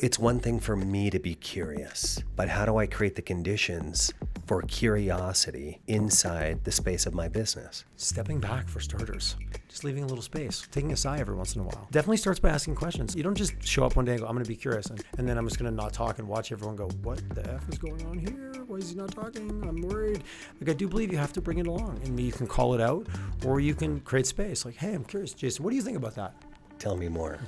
It's one thing for me to be curious, but how do I create the conditions for curiosity inside the space of my business? Stepping back for starters, just leaving a little space, taking a sigh every once in a while. Definitely starts by asking questions. You don't just show up one day and go, I'm going to be curious. And then I'm just going to not talk and watch everyone go, what the F is going on here? Why is he not talking? I'm worried. Like, I do believe you have to bring it along, and you can call it out, or you can create space. Like, hey, I'm curious, Jason, what do you think about that? Tell me more.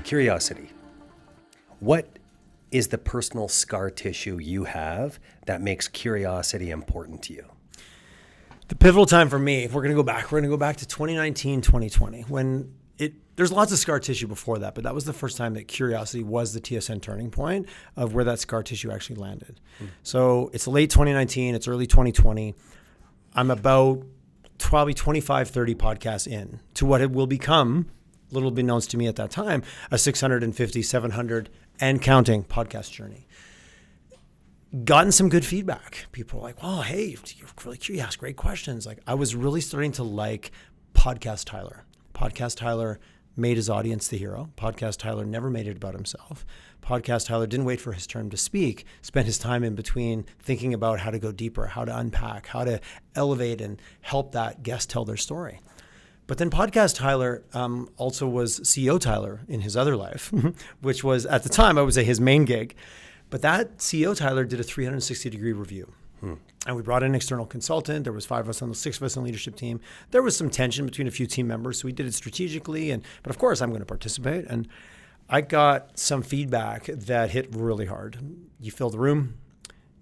Curiosity. What is the personal scar tissue you have that makes curiosity important to you? The pivotal time for me, if we're going to go back to 2019, 2020, when there's lots of scar tissue before that, but that was the first time that curiosity was the TSN turning point of where that scar tissue actually landed. So it's late 2019, it's early 2020. I'm about probably 25, 30 podcasts in to what it will become, little beknownst to me at that time, a 650, 700 and counting podcast journey. Gotten some good feedback. People are like, "Oh, hey, you're really curious. You ask great questions." Like, I was really starting to like Podcast Tyler. Podcast Tyler made his audience the hero. Podcast Tyler never made it about himself. Podcast Tyler didn't wait for his turn to speak, spent his time in between thinking about how to go deeper, how to unpack, how to elevate and help that guest tell their story. But then Podcast Tyler also was CEO Tyler in his other life, which was, at the time, I would say his main gig. But that CEO Tyler did a 360-degree review. And we brought in an external consultant. There was 5 of us on the 6 of us on the leadership team. There was some tension between a few team members, so we did it strategically. But of course, I'm going to participate. And I got some feedback that hit really hard. You fill the room.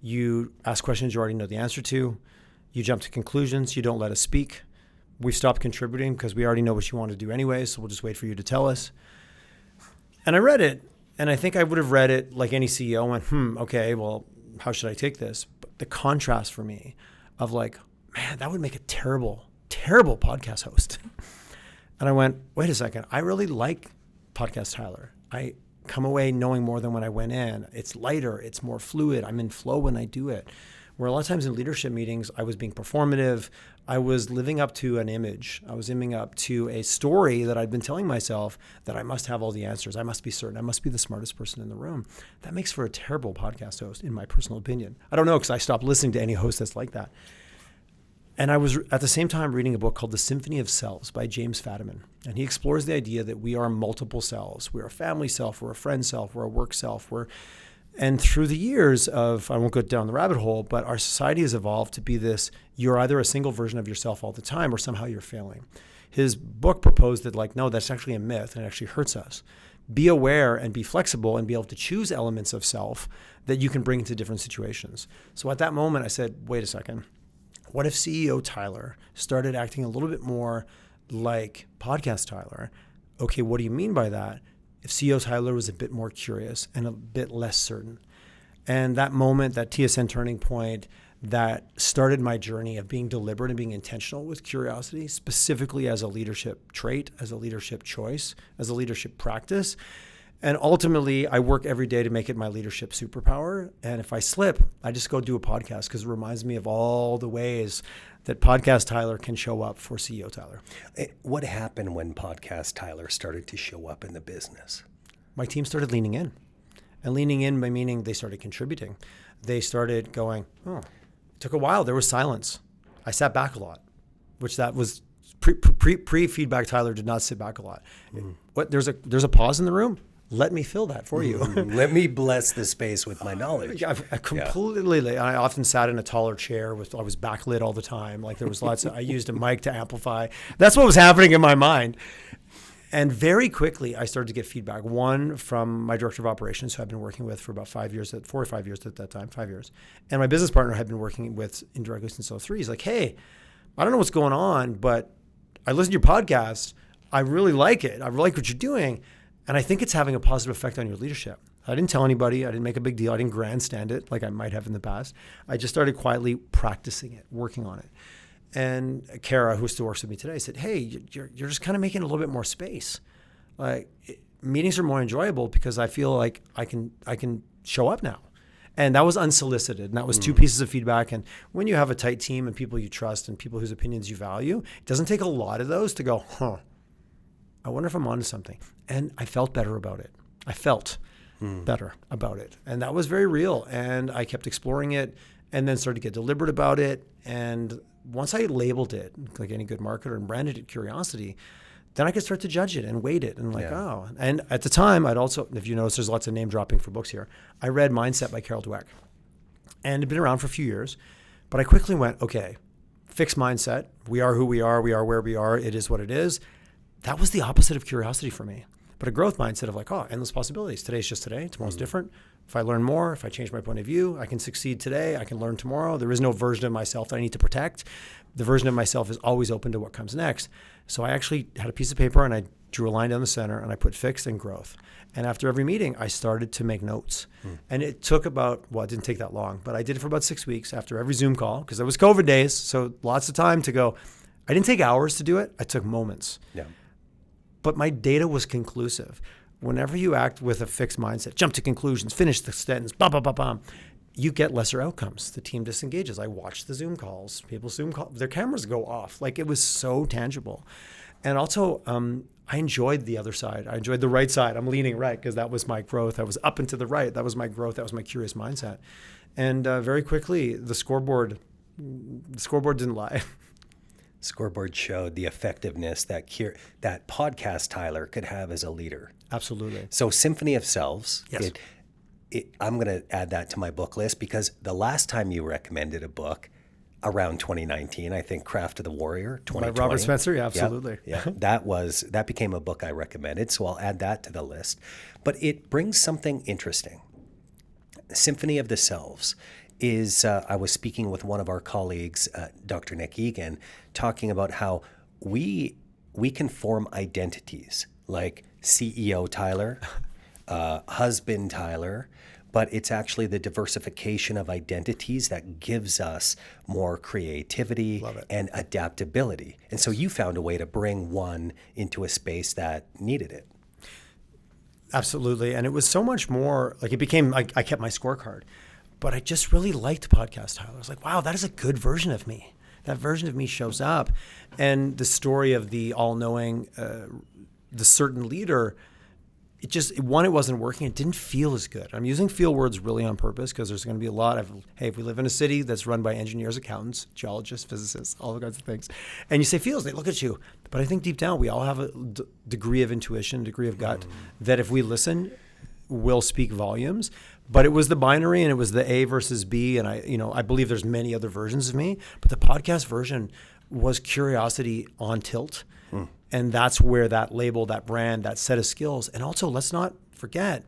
You ask questions you already know the answer to. You jump to conclusions. You don't let us speak. We stopped contributing because we already know what you want to do anyway, so we'll just wait for you to tell us. And I read it, and I think I would have read it like any CEO and went, okay, well, how should I take this? But the contrast for me of like, man, that would make a terrible, terrible podcast host. And I went, wait a second, I really like Podcast Tyler. I come away knowing more than when I went in. It's lighter, it's more fluid, I'm in flow when I do it. Where a lot of times in leadership meetings, I was being performative. I was living up to an image. I was living up to a story that I'd been telling myself that I must have all the answers. I must be certain. I must be the smartest person in the room. That makes for a terrible podcast host, in my personal opinion. I don't know, because I stopped listening to any host that's like that. And I was at the same time reading a book called The Symphony of Selves by James Fadiman. And he explores the idea that we are multiple selves. We're a family self, we're a friend self, we're a work self, and through the years of, I won't go down the rabbit hole, but our society has evolved to be this, you're either a single version of yourself all the time or somehow you're failing. His book proposed that like, no, that's actually a myth and it actually hurts us. Be aware and be flexible and be able to choose elements of self that you can bring into different situations. So at that moment I said, wait a second, what if CEO Tyler started acting a little bit more like Podcast Tyler? Okay, what do you mean by that? If CEO Tyler was a bit more curious and a bit less certain. And that moment, that TSN turning point, that started my journey of being deliberate and being intentional with curiosity, specifically as a leadership trait, as a leadership choice, as a leadership practice. And ultimately, I work every day to make it my leadership superpower. And if I slip, I just go do a podcast because it reminds me of all the ways that Podcast Tyler can show up for CEO Tyler. What happened when Podcast Tyler started to show up in the business? My team started leaning in. And leaning in by meaning they started contributing. They started going, oh, it took a while. There was silence. I sat back a lot, which that was pre-feedback. Tyler did not sit back a lot. What? There's a pause in the room? Let me fill that for you. Let me bless the space with my knowledge. I completely. I often sat in a taller chair. I was backlit all the time. Like there was lots. I used a mic to amplify. That's what was happening in my mind. And very quickly, I started to get feedback. One from my director of operations, who I've been working with for about 5 years, 4 or 5 years at that time, 5 years. And my business partner had been working with indirectly since 2003. He's like, hey, I don't know what's going on, but I listen to your podcast. I really like it. I really like what you're doing. And I think it's having a positive effect on your leadership. I didn't tell anybody. I didn't make a big deal. I didn't grandstand it like I might have in the past. I just started quietly practicing it, working on it. And Kara, who still works with me today, said, hey, you're just kind of making a little bit more space. Like meetings are more enjoyable because I feel like I can show up now. And that was unsolicited. And that was 2 pieces of feedback. And when you have a tight team and people you trust and people whose opinions you value, it doesn't take a lot of those to go, I wonder if I'm onto something. And I felt better about it. I felt better about it. And that was very real. And I kept exploring it and then started to get deliberate about it. And once I labeled it, like any good marketer, and branded it Curiosity, then I could start to judge it and weight it and oh. And at the time, I'd also, if you notice, there's lots of name dropping for books here. I read Mindset by Carol Dweck. And it'd been around for a few years. But I quickly went, okay, fixed mindset. We are who we are where we are. It is what it is. That was the opposite of curiosity for me. But a growth mindset of like, oh, endless possibilities. Today's just today. Tomorrow's different. If I learn more, if I change my point of view, I can succeed today. I can learn tomorrow. There is no version of myself that I need to protect. The version of myself is always open to what comes next. So I actually had a piece of paper and I drew a line down the center and I put fixed and growth. And after every meeting, I started to make notes. And it took about, well, it didn't take that long, but I did it for about 6 weeks after every Zoom call because it was COVID days. So lots of time to go. I didn't take hours to do it. I took moments. Yeah. But my data was conclusive. Whenever you act with a fixed mindset, jump to conclusions, finish the sentence, you get lesser outcomes. The team disengages. I watched the Zoom calls. People Zoom call, their cameras go off. Like it was so tangible. And also, I enjoyed the other side. I enjoyed the right side. I'm leaning right because that was my growth. I was up and to the right. That was my growth. That was my curious mindset. And very quickly, the scoreboard didn't lie. Scoreboard showed the effectiveness that podcast Tyler could have as a leader. Absolutely. So Symphony of Selves, yes. I'm going to add that to my book list because the last time you recommended a book around 2019, I think Craft of the Warrior, 2020. By Robert Spencer, yeah, absolutely. Yeah, that became a book I recommended, so I'll add that to the list. But it brings something interesting. Symphony of the Selves is, I was speaking with one of our colleagues, Dr. Nick Egan, talking about how we can form identities like CEO Tyler, husband Tyler, but it's actually the diversification of identities that gives us more creativity and adaptability. And so you found a way to bring one into a space that needed it. Absolutely. And it was so much more, like it became, I kept my scorecard, but I just really liked podcast Tyler. I was like, wow, that is a good version of me. That version of me shows up. And the story of the all-knowing, the certain leader, it wasn't working. It didn't feel as good. I'm using feel words really on purpose because there's going to be a lot of, hey, if we live in a city that's run by engineers, accountants, geologists, physicists, all kinds of things, and you say feels, they look at you. But I think deep down, we all have a degree of intuition, degree of gut, that if we listen, will speak volumes. But it was the binary and it was the A versus B. And I believe there's many other versions of me, but the podcast version was curiosity on tilt. And that's where that label, that brand, that set of skills. And also, let's not forget,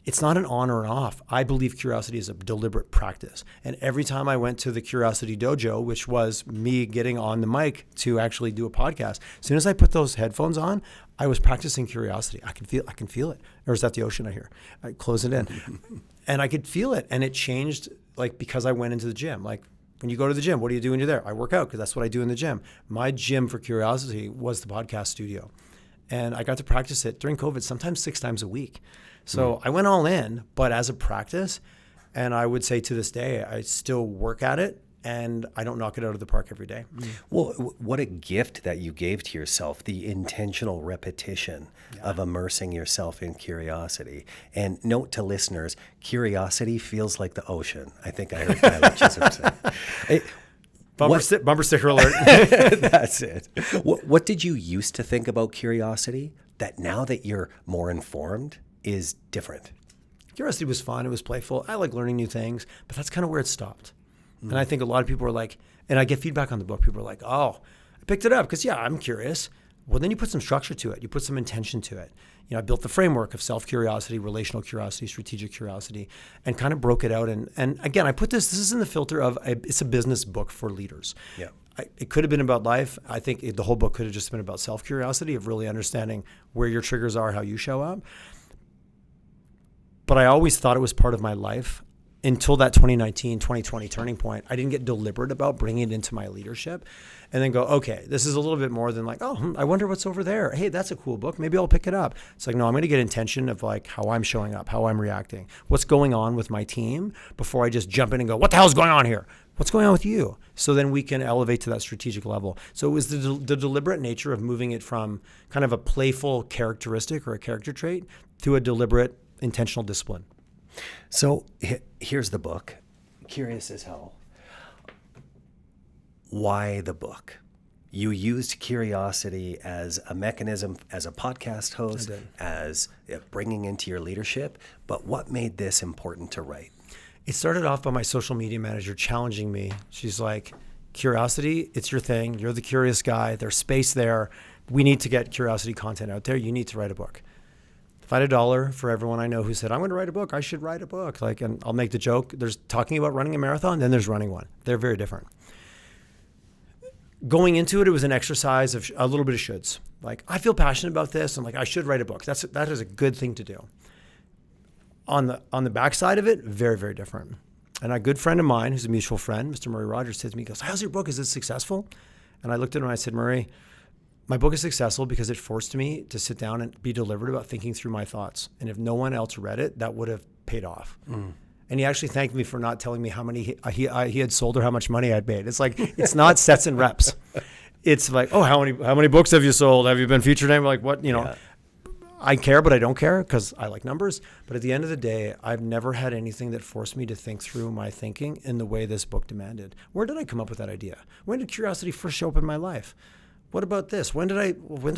it's not an on or an off. I believe curiosity is a deliberate practice. And every time I went to the Curiosity Dojo, which was me getting on the mic to actually do a podcast, as soon as I put those headphones on, I was practicing curiosity. I can feel it. Or is that the ocean I hear? I close it in. And I could feel it. And it changed because I went into the gym. When you go to the gym, what do you do when you're there? I work out because that's what I do in the gym. My gym for curiosity was the podcast studio. And I got to practice it during COVID, sometimes 6 times a week. So I went all in, but as a practice, and I would say to this day, I still work at it and I don't knock it out of the park every day. Well, what a gift that you gave to yourself, the intentional repetition of immersing yourself in curiosity. And note to listeners, curiosity feels like the ocean. I think I heard Tyler Chisholm say. Bumper sticker alert. That's it. What did you used to think about curiosity that now that you're more informed is different? Curiosity was fun. It was playful. I like learning new things, but that's kind of where it stopped. And I think a lot of people are like, and I get feedback on the book, people are like, oh, I picked it up because, yeah, I'm curious. Well, then you put some structure to it. You put some intention to it. I built the framework of self-curiosity, relational curiosity, strategic curiosity, and kind of broke it out. And again, I put this is in the filter of, it's a business book for leaders. Yeah. It could have been about life. I think the whole book could have just been about self-curiosity, of really understanding where your triggers are, how you show up. But I always thought it was part of my life. Until that 2019, 2020 turning point, I didn't get deliberate about bringing it into my leadership and then go, okay, this is a little bit more than like, oh, I wonder what's over there. Hey, that's a cool book. Maybe I'll pick it up. It's like, no, I'm going to get intention of how I'm showing up, how I'm reacting, what's going on with my team before I just jump in and go, what the hell's going on here? What's going on with you? So then we can elevate to that strategic level. So it was the deliberate nature of moving it from kind of a playful characteristic or a character trait to a deliberate intentional discipline. So here's the book. Curious as hell. Why the book? You used curiosity as a mechanism, as a podcast host, as bringing into your leadership. But what made this important to write? It started off by my social media manager challenging me. She's like, curiosity, it's your thing. You're the curious guy. There's space there. We need to get curiosity content out there. You need to write a book. If I had $1 for everyone I know who said, I'm going to write a book, I should write a book. Like, and I'll make the joke. There's talking about running a marathon, then there's running one. They're very different. Going into it, it was an exercise of a little bit of shoulds. Like, I feel passionate about this, and like, I should write a book. That is a good thing to do. On the backside of it, very, very different. And a good friend of mine, who's a mutual friend, Mr. Murray Rogers, said to me, he goes, how's your book? Is it successful? And I looked at him and I said, Murray, my book is successful because it forced me to sit down and be deliberate about thinking through my thoughts. And if no one else read it, that would have paid off. And he actually thanked me for not telling me how many he had sold or how much money I'd made. It's like, it's not sets and reps. It's like, oh, how many books have you sold? Have you been featured in? Like, what, Yeah. I care, but I don't care because I like numbers. But at the end of the day, I've never had anything that forced me to think through my thinking in the way this book demanded. Where did I come up with that idea? When did curiosity first show up in my life? What about this? When did I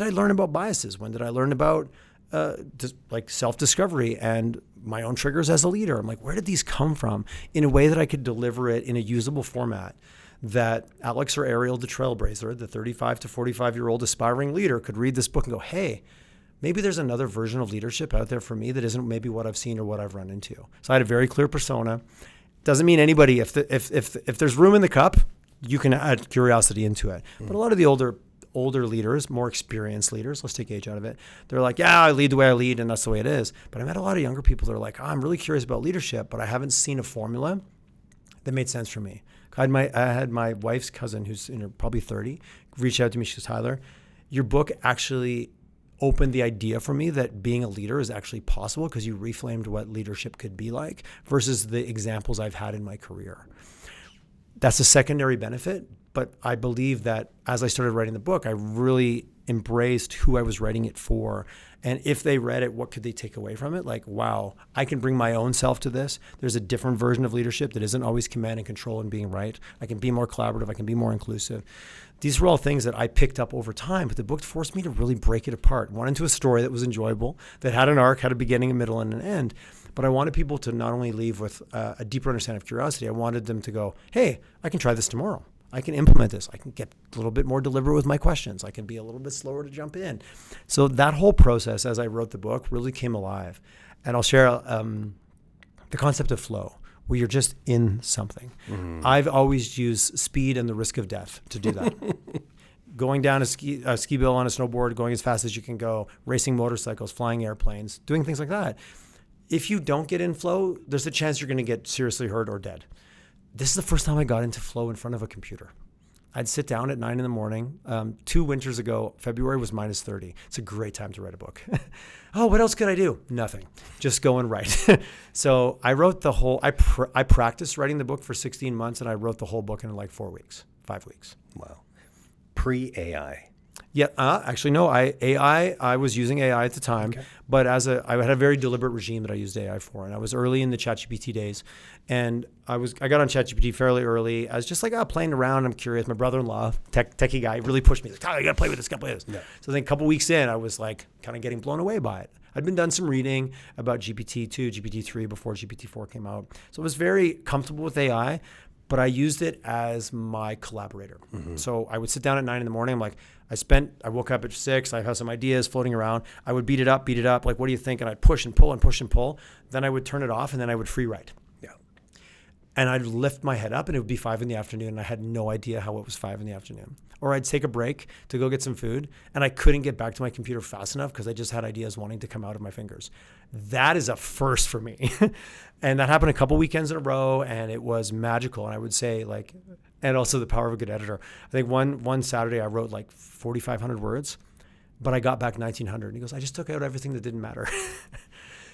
learn about biases? When did I learn about like self-discovery and my own triggers as a leader? I'm like, where did these come from in a way that I could deliver it in a usable format that Alex or Ariel, the trailblazer, the 35 to 45-year-old aspiring leader, could read this book and go, hey, maybe there's another version of leadership out there for me that isn't maybe what I've seen or what I've run into. So I had a very clear persona. Doesn't mean anybody, if there's room in the cup, you can add curiosity into it. But a lot of the older leaders, more experienced leaders, let's take age out of it, they're like, yeah, I lead the way I lead and that's the way it is. But I met a lot of younger people that are like, oh, I'm really curious about leadership, but I haven't seen a formula that made sense for me. I had my wife's cousin, who's probably 30, reach out to me. She goes, Tyler, your book actually opened the idea for me that being a leader is actually possible because you reframed what leadership could be like versus the examples I've had in my career. That's a secondary benefit, but I believe that as I started writing the book, I really embraced who I was writing it for. And if they read it, what could they take away from it? Like, wow, I can bring my own self to this. There's a different version of leadership that isn't always command and control and being right. I can be more collaborative. I can be more inclusive. These were all things that I picked up over time, but the book forced me to really break it apart. One into a story that was enjoyable, that had an arc, had a beginning, a middle, and an end. But I wanted people to not only leave with a deeper understanding of curiosity, I wanted them to go, hey, I can try this tomorrow. I can implement this. I can get a little bit more deliberate with my questions. I can be a little bit slower to jump in. So that whole process, as I wrote the book, really came alive. And I'll share the concept of flow, where you're just in something. Mm-hmm. I've always used speed and the risk of death to do that. Going down a ski bill on a snowboard, going as fast as you can go, racing motorcycles, flying airplanes, doing things like that. If you don't get in flow, there's a chance you're going to get seriously hurt or dead. This is the first time I got into flow in front of a computer. I'd sit down at 9 a.m. 2 winters ago, February was minus 30. It's a great time to write a book. Oh, what else could I do? Nothing. Just go and write. So I wrote the whole, I practiced writing the book for 16 months and I wrote the whole book in like 4 weeks, 5 weeks. Wow. Pre-AI. Yeah, actually, no. I was using AI at the time, okay. But I had a very deliberate regime that I used AI for, and I was early in the ChatGPT days, and I got on ChatGPT fairly early. I was just like playing around. I'm curious. My brother-in-law, techie guy, really pushed me. Like, Tyler, you gotta play with this. Gotta play with this. Yeah. So then a couple weeks in, I was like kind of getting blown away by it. I'd been done some reading about GPT-2, GPT-3 before GPT-4 came out, so I was very comfortable with AI. But I used it as my collaborator. Mm-hmm. So I would sit down at 9 a.m. I'm like, I woke up at 6. I have some ideas floating around. I would beat it up. Like, what do you think? And I'd push and pull and push and pull. Then I would turn it off and then I would free write. Yeah. And I'd lift my head up and it would be 5 p.m. and I had no idea how it was 5 p.m. Or I'd take a break to go get some food and I couldn't get back to my computer fast enough because I just had ideas wanting to come out of my fingers. That is a first for me. And that happened a couple weekends in a row and it was magical. And I would say and also the power of a good editor. I think one Saturday I wrote like 4,500 words, but I got back 1,900. And he goes, I just took out everything that didn't matter.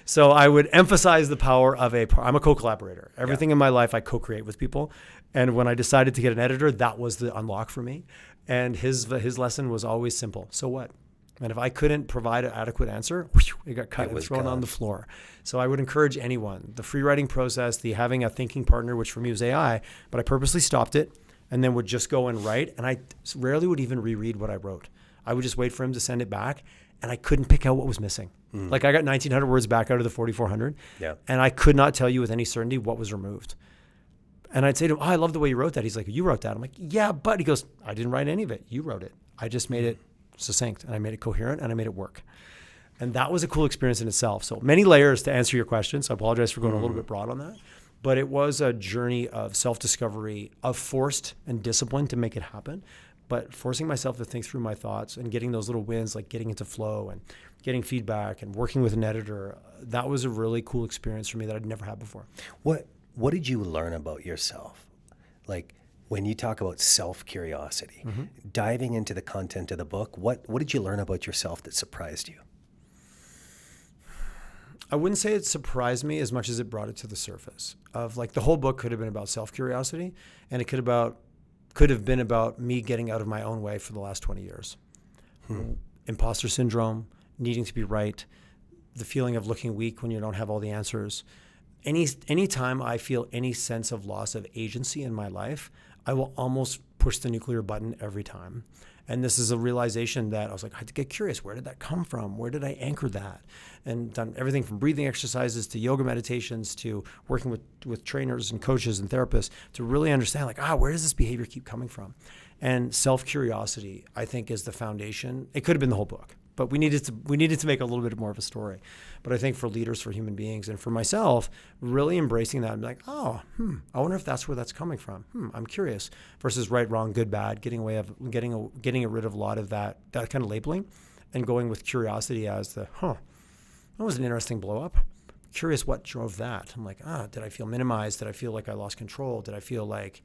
So I would emphasize the power of I'm a co-collaborator. Everything in my life I co-create with people. And when I decided to get an editor, that was the unlock for me. And his lesson was always simple. So what? And if I couldn't provide an adequate answer, it got cut and thrown on the floor. So I would encourage anyone, the free writing process, the having a thinking partner, which for me was AI, but I purposely stopped it and then would just go and write. And I rarely would even reread what I wrote. I would just wait for him to send it back, and I couldn't pick out what was missing. Like I got 1,900 words back out of the 4,400, and I could not tell you with any certainty what was removed. And I'd say to him, I love the way you wrote that. He's like, you wrote that. I'm like, yeah, but he goes, I didn't write any of it. You wrote it. I just made it succinct, and I made it coherent, and I made it work. And that was a cool experience in itself. So many layers to answer your question. So I apologize for going a little bit broad on that. But it was a journey of self-discovery, of forced and discipline to make it happen. But forcing myself to think through my thoughts and getting those little wins, like getting into flow and getting feedback and working with an editor, that was a really cool experience for me that I'd never had before. What did you learn about yourself? Like, when you talk about self-curiosity, diving into the content of the book, what did you learn about yourself that surprised you? I wouldn't say it surprised me as much as it brought it to the surface. Of like the whole book could have been about self-curiosity, and it could have been about me getting out of my own way for the last 20 years. Imposter syndrome, needing to be right, the feeling of looking weak when you don't have all the answers. Any time I feel any sense of loss of agency in my life, I will almost push the nuclear button every time. And this is a realization that I was like, I had to get curious. Where did that come from? Where did I anchor that? And done everything from breathing exercises to yoga meditations to working with trainers and coaches and therapists to really understand like, where does this behavior keep coming from? And self-curiosity, I think, is the foundation. It could have been the whole book, but we needed to make a little bit more of a story. But I think for leaders, for human beings, and for myself, really embracing that and be like, I wonder if that's where that's coming from. I'm curious. Versus right, wrong, good, bad, getting rid of a lot of that kind of labeling, and going with curiosity as that was an interesting blow up. Curious what drove that. I'm like, did I feel minimized? Did I feel like I lost control? Did I feel like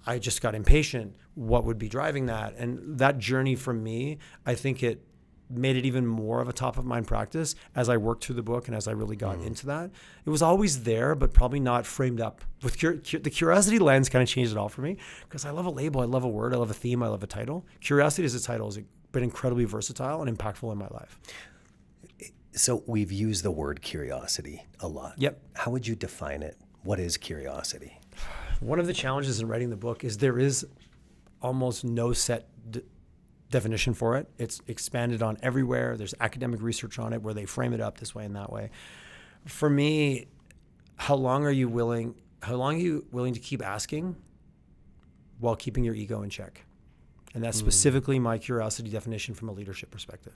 I just got impatient? What would be driving that? And that journey for me, I think it made it even more of a top of mind practice as I worked through the book and as I really got into that. It was always there, but probably not framed up. With the curiosity lens kind of changed it all for me, because I love a label, I love a word, I love a theme, I love a title. Curiosity as a title has been incredibly versatile and impactful in my life. So we've used the word curiosity a lot. Yep. How would you define it? What is curiosity? One of the challenges in writing the book is there is almost no set definition for it. It's expanded on everywhere. There's academic research on it where they frame it up this way and that way. For me, how long are you willing to keep asking while keeping your ego in check? And that's specifically my curiosity definition from a leadership perspective.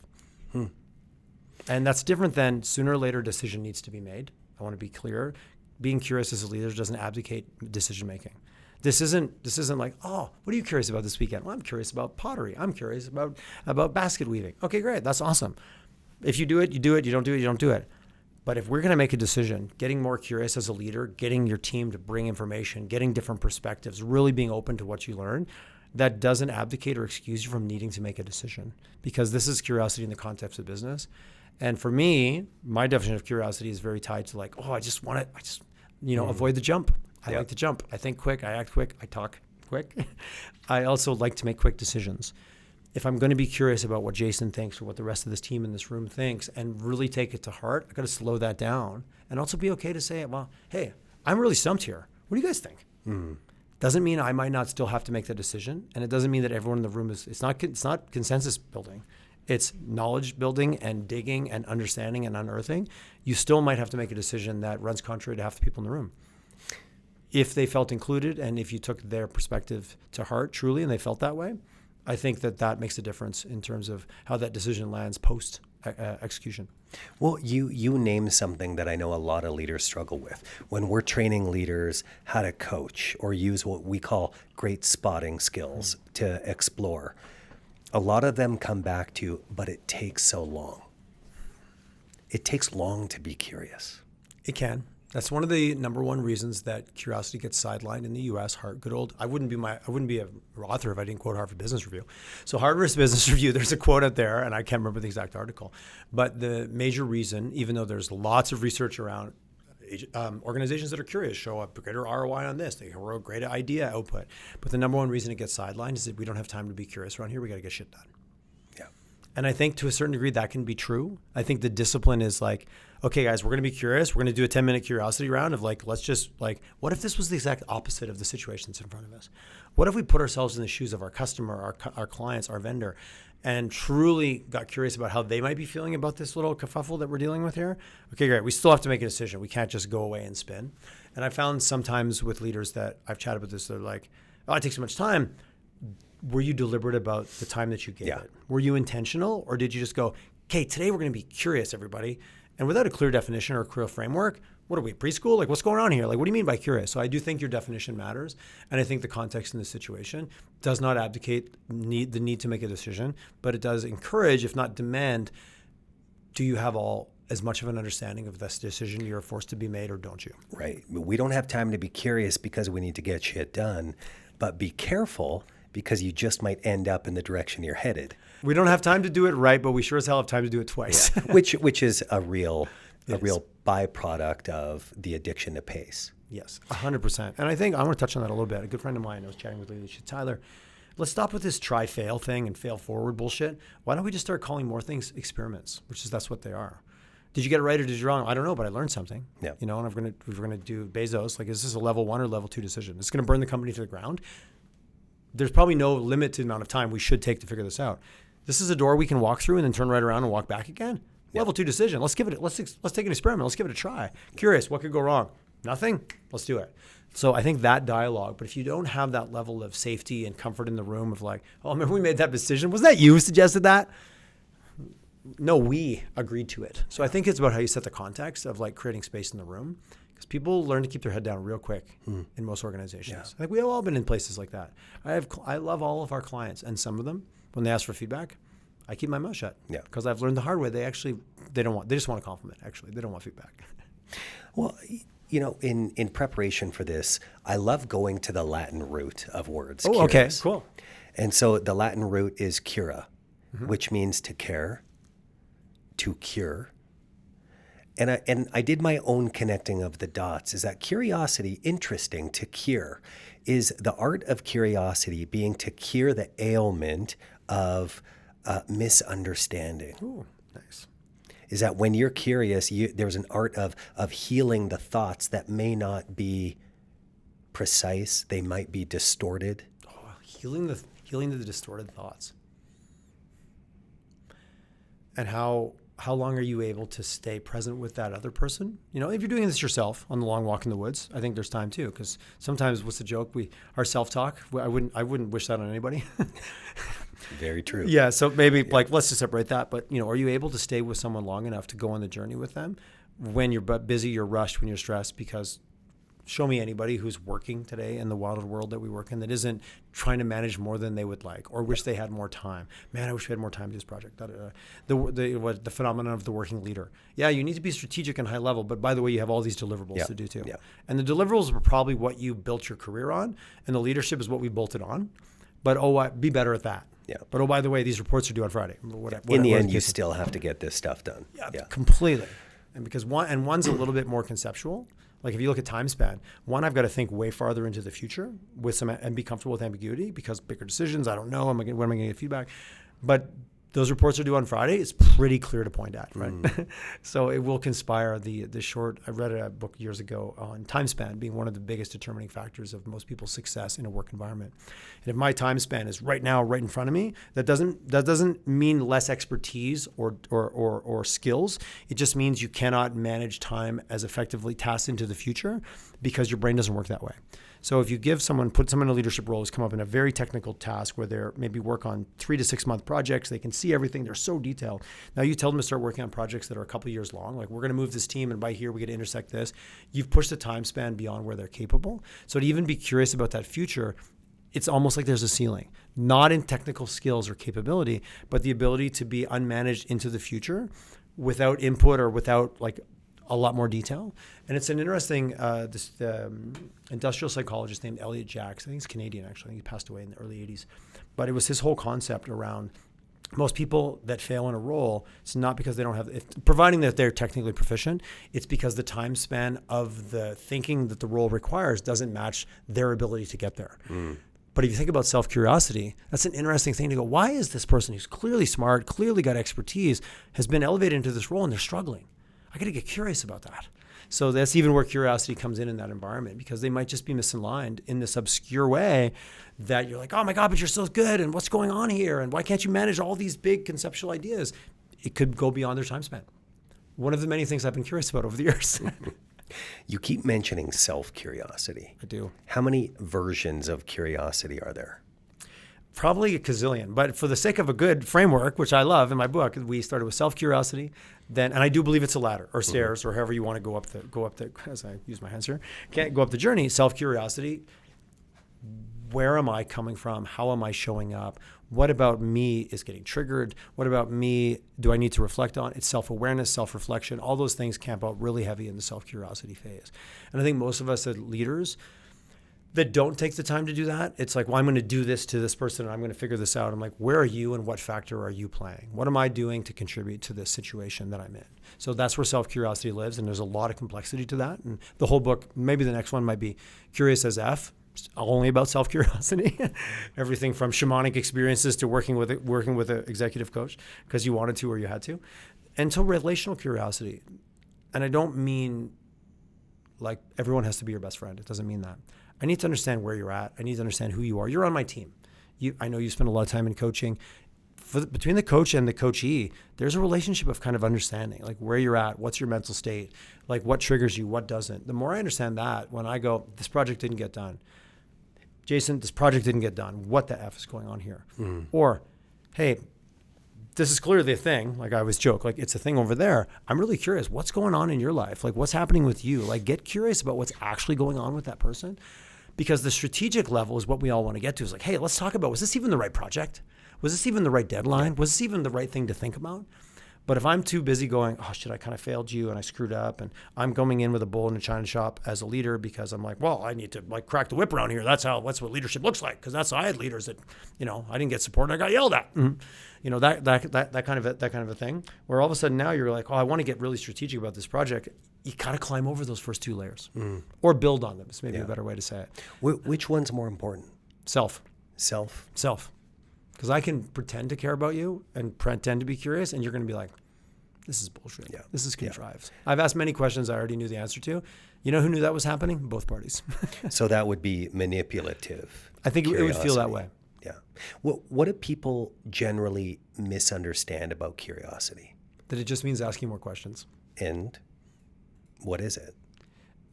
And that's different than sooner or later decision needs to be made. I want to be clear. Being curious as a leader doesn't abdicate decision making. This isn't like, what are you curious about this weekend? Well, I'm curious about pottery. I'm curious about basket weaving. Okay, great. That's awesome. If you do it, you do it. You don't do it, you don't do it. But if we're going to make a decision, getting more curious as a leader, getting your team to bring information, getting different perspectives, really being open to what you learn, that doesn't abdicate or excuse you from needing to make a decision, because this is curiosity in the context of business. And for me, my definition of curiosity is very tied to like, avoid the jump. I like to jump. I think quick. I act quick. I talk quick. I also like to make quick decisions. If I'm going to be curious about what Jayson thinks or what the rest of this team in this room thinks and really take it to heart, I got to slow that down and also be okay to say, well, hey, I'm really stumped here. What do you guys think? Doesn't mean I might not still have to make the decision. And it doesn't mean that everyone in the room it's not consensus building. It's knowledge building and digging and understanding and unearthing. You still might have to make a decision that runs contrary to half the people in the room. If they felt included and if you took their perspective to heart truly and they felt that way, I think that makes a difference in terms of how that decision lands post execution. Well, you named something that I know a lot of leaders struggle with. When we're training leaders how to coach or use what we call great spotting skills to explore, a lot of them come back to, but it takes so long. It takes long to be curious. It can. That's one of the number one reasons that curiosity gets sidelined in the U.S. I wouldn't be an author if I didn't quote Harvard Business Review. So Harvard Business Review, there's a quote out there, and I can't remember the exact article, but the major reason, even though there's lots of research around organizations that are curious show a greater ROI on this, they show a greater idea output, but the number one reason it gets sidelined is that we don't have time to be curious around here. We got to get shit done. And I think to a certain degree that can be true. I think the discipline is like, okay, guys, we're going to be curious. We're going to do a 10-minute curiosity round of like, let's just like, what if this was the exact opposite of the situation that's in front of us? What if we put ourselves in the shoes of our customer, our clients, our vendor, and truly got curious about how they might be feeling about this little kerfuffle that we're dealing with here? Okay, great. We still have to make a decision. We can't just go away and spin. And I found sometimes with leaders that I've chatted with this, they're like, oh, it takes so much time. Were you deliberate about the time that you gave it? Were you intentional, or did you just go, okay, today we're going to be curious, everybody, and without a clear definition or a clear framework, what are we, preschool? Like, what's going on here? Like, what do you mean by curious? So I do think your definition matters, and I think the context in this situation does not abdicate the need to make a decision, but it does encourage, if not demand, do you have as much of an understanding of this decision you're forced to be made, or don't you? Right. We don't have time to be curious because we need to get shit done, but be careful because you just might end up in the direction you're headed. We don't have time to do it right, but we sure as hell have time to do it twice. Yeah. which is a real byproduct of the addiction to pace. Yes, 100%. And I think I want to touch on that a little bit. A good friend of mine, I was chatting with lately, she said, Tyler, let's stop with this try-fail thing and fail-forward bullshit. Why don't we just start calling more things experiments, that's what they are. Did you get it right or did you wrong? I don't know, but I learned something. Yeah. And if we're gonna do Bezos, like, is this a level 1 or level 2 decision? It's going to burn the company to the ground. There's probably no limited amount of time we should take to figure this out. This is a door we can walk through and then turn right around and walk back again. Yeah. Level 2 decision. Let's take an experiment. Let's give it a try. Curious, what could go wrong? Nothing? Let's do it. So I think that dialogue, but if you don't have that level of safety and comfort in the room of like, oh, remember we made that decision? Was that you who suggested that? No, we agreed to it. So I think it's about how you set the context of like creating space in the room. Because people learn to keep their head down real quick in most organizations. Yeah. I think we've all been in places like that. I love all of our clients, and some of them, when they ask for feedback, I keep my mouth shut. Yeah. Because I've learned the hard way. They just want a compliment. Actually, they don't want feedback. Well, in preparation for this, I love going to the Latin root of words. Oh, curious. Okay, cool. And so the Latin root is cura, which means to care, to cure. And I did my own connecting of the dots. Is that curiosity, interesting, to cure, is the art of curiosity being to cure the ailment of misunderstanding. Ooh, nice. Is that when you're curious, there's an art of healing the thoughts that may not be precise. They might be distorted. Oh, healing the distorted thoughts. And how long are you able to stay present with that other person? If you're doing this yourself on the long walk in the woods, I think there's time too. Because sometimes, what's the joke? Our self-talk. I wouldn't wish that on anybody. Very true. Yeah. So maybe let's just separate that. But are you able to stay with someone long enough to go on the journey with them when you're busy, you're rushed, when you're stressed? Because show me anybody who's working today in the wild world that we work in that isn't trying to manage more than they would like or wish they had more time. Man, I wish we had more time to do this project. The phenomenon of the working leader. Yeah, you need to be strategic and high level, but by the way, you have all these deliverables to do too. Yeah. And the deliverables were probably what you built your career on, and the leadership is what we bolted on. But be better at that. Yeah. But by the way, these reports are due on Friday. In the end, you still have to get this stuff done. Yeah. Completely. And because one's a little bit more conceptual. Like if you look at time span, I've got to think way farther into the future and be comfortable with ambiguity because bigger decisions, I don't know, when am I going to get feedback? But those reports are due on Friday. It's pretty clear to point at, right? So it will conspire the short. I read a book years ago on time span being one of the biggest determining factors of most people's success in a work environment. And if my time span is right now, right in front of me, that doesn't mean less expertise or skills. It just means you cannot manage time as effectively tasks into the future because your brain doesn't work that way. So if you put someone in a leadership role who's come up in a very technical task where they're maybe work on 3 to 6 month projects, they can see everything, they're so detailed. Now you tell them to start working on projects that are a couple of years long, like we're going to move this team and by here we get to intersect this. You've pushed the time span beyond where they're capable. So to even be curious about that future, it's almost like there's a ceiling, not in technical skills or capability, but the ability to be unmanaged into the future without input or without a lot more detail. And it's an interesting, this industrial psychologist named Elliot Jacks, I think he's Canadian actually, I think he passed away in the early 80s. But it was his whole concept around most people that fail in a role, it's not because they don't have, providing that they're technically proficient, it's because the time span of the thinking that the role requires doesn't match their ability to get there. But if you think about self-curiosity, that's an interesting thing to go, why is this person who's clearly smart, clearly got expertise, has been elevated into this role and they're struggling? I got to get curious about that. So that's even where curiosity comes in that environment, because they might just be misaligned in this obscure way that you're like, oh my God, but you're so good. And what's going on here? And why can't you manage all these big conceptual ideas? It could go beyond their time span. One of the many things I've been curious about over the years. You keep mentioning self-curiosity. I do. How many versions of curiosity are there? Probably a gazillion, but for the sake of a good framework, which I love in my book, we started with self-curiosity, then, and I do believe it's a ladder or stairs or however you want to go up the, as I use my hands here, can't go up the journey. Self-curiosity, where am I coming from? How am I showing up? What about me is getting triggered? What about me do I need to reflect on? It's self-awareness, self-reflection. All those things camp out really heavy in the self-curiosity phase. And I think most of us as leaders that don't take the time to do that, it's like, well, I'm going to do this to this person and I'm going to figure this out. I'm like, where are you and what factor are you playing? What am I doing to contribute to this situation that I'm in? So that's where self-curiosity lives, and there's a lot of complexity to that. And the whole book, maybe the next one might be Curious as F, only about self-curiosity. Everything from shamanic experiences to working with an executive coach because you wanted to or you had to, and to relational curiosity. And I don't mean like everyone has to be your best friend. It doesn't mean that. I need to understand where you're at. I need to understand who you are. You're on my team. I know you spend a lot of time in coaching. Between the coach and the coachee, there's a relationship of kind of understanding, like where you're at, what's your mental state, like what triggers you, what doesn't. The more I understand that, when I go, this project didn't get done. Jayson, this project didn't get done. What the F is going on here? Or, hey, this is clearly a thing. Like I always joke, like it's a thing over there. I'm really curious. What's going on in your life? Like what's happening with you? Like get curious about what's actually going on with that person. Because the strategic level is what we all want to get to. Is like, hey, let's talk about, was this even the right project? Was this even the right deadline? Was this even the right thing to think about? But if I'm too busy going, oh shit, I kind of failed you and I screwed up, and I'm going in with a bull in a china shop as a leader because I'm like, well, I need to like crack the whip around here. That's what leadership looks like. Because I had leaders that, I didn't get support and I got yelled at. That kind of a thing. Where all of a sudden now you're like, oh, I want to get really strategic about this project. You got to climb over those first two layers or build on them. It's maybe a better way to say it. Which one's more important? Self. Because I can pretend to care about you and pretend to be curious, and you're going to be like, this is bullshit. Yeah. This is contrived. Yeah. I've asked many questions I already knew the answer to. You know who knew that was happening? Both parties. So that would be manipulative. I think it would feel that way. Yeah. What do people generally misunderstand about curiosity? That it just means asking more questions. And what is it?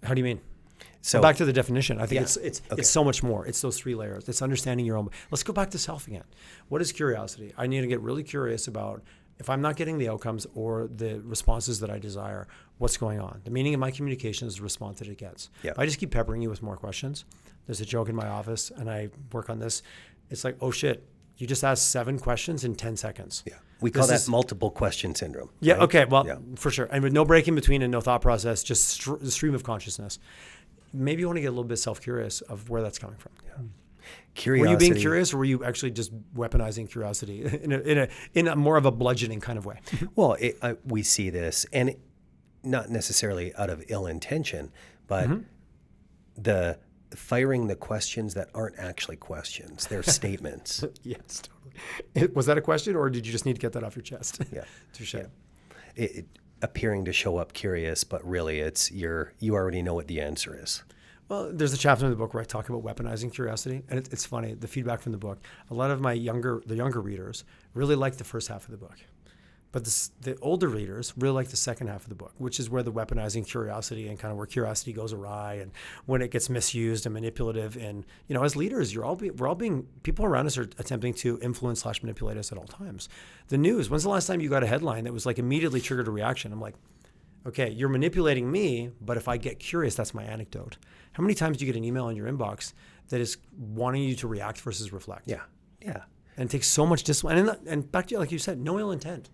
How do you mean? So back to the definition. I think it's so much more. It's those three layers. It's understanding your own. Let's go back to self again. What is curiosity? I need to get really curious about if I'm not getting the outcomes or the responses that I desire, what's going on? The meaning of my communication is the response that it gets. Yeah. If I just keep peppering you with more questions, there's a joke in my office and I work on this. It's like, oh shit, you just asked 7 questions in 10 seconds. Yeah. We call that multiple question syndrome. Yeah. Right? Okay. Well, for sure. And with no break in between and no thought process, just stream of consciousness. Maybe you want to get a little bit self-curious of where that's coming from. Yeah. Curiosity. Were you being curious, or were you actually just weaponizing curiosity in a more of a bludgeoning kind of way? Well, we see this, and not necessarily out of ill intention, but the firing the questions that aren't actually questions. They're statements. Yes, totally. Was that a question, or did you just need to get that off your chest? Yeah. Touche. Yeah. It appearing to show up curious, but really it's you already know what the answer is. Well, there's a chapter in the book where I talk about weaponizing curiosity, and it's funny, the feedback from the book. A lot of the younger readers really like the first half of the book, but the older readers really like the second half of the book, which is where the weaponizing curiosity and kind of where curiosity goes awry and when it gets misused and manipulative. And as leaders, people around us are attempting to influence / manipulate us at all times. The news. When's the last time you got a headline that was like immediately triggered a reaction? I'm like, okay, you're manipulating me, but if I get curious, that's my anecdote. How many times do you get an email in your inbox that is wanting you to react versus reflect? Yeah, yeah. And it takes so much discipline. And back to, like you said, no ill intent.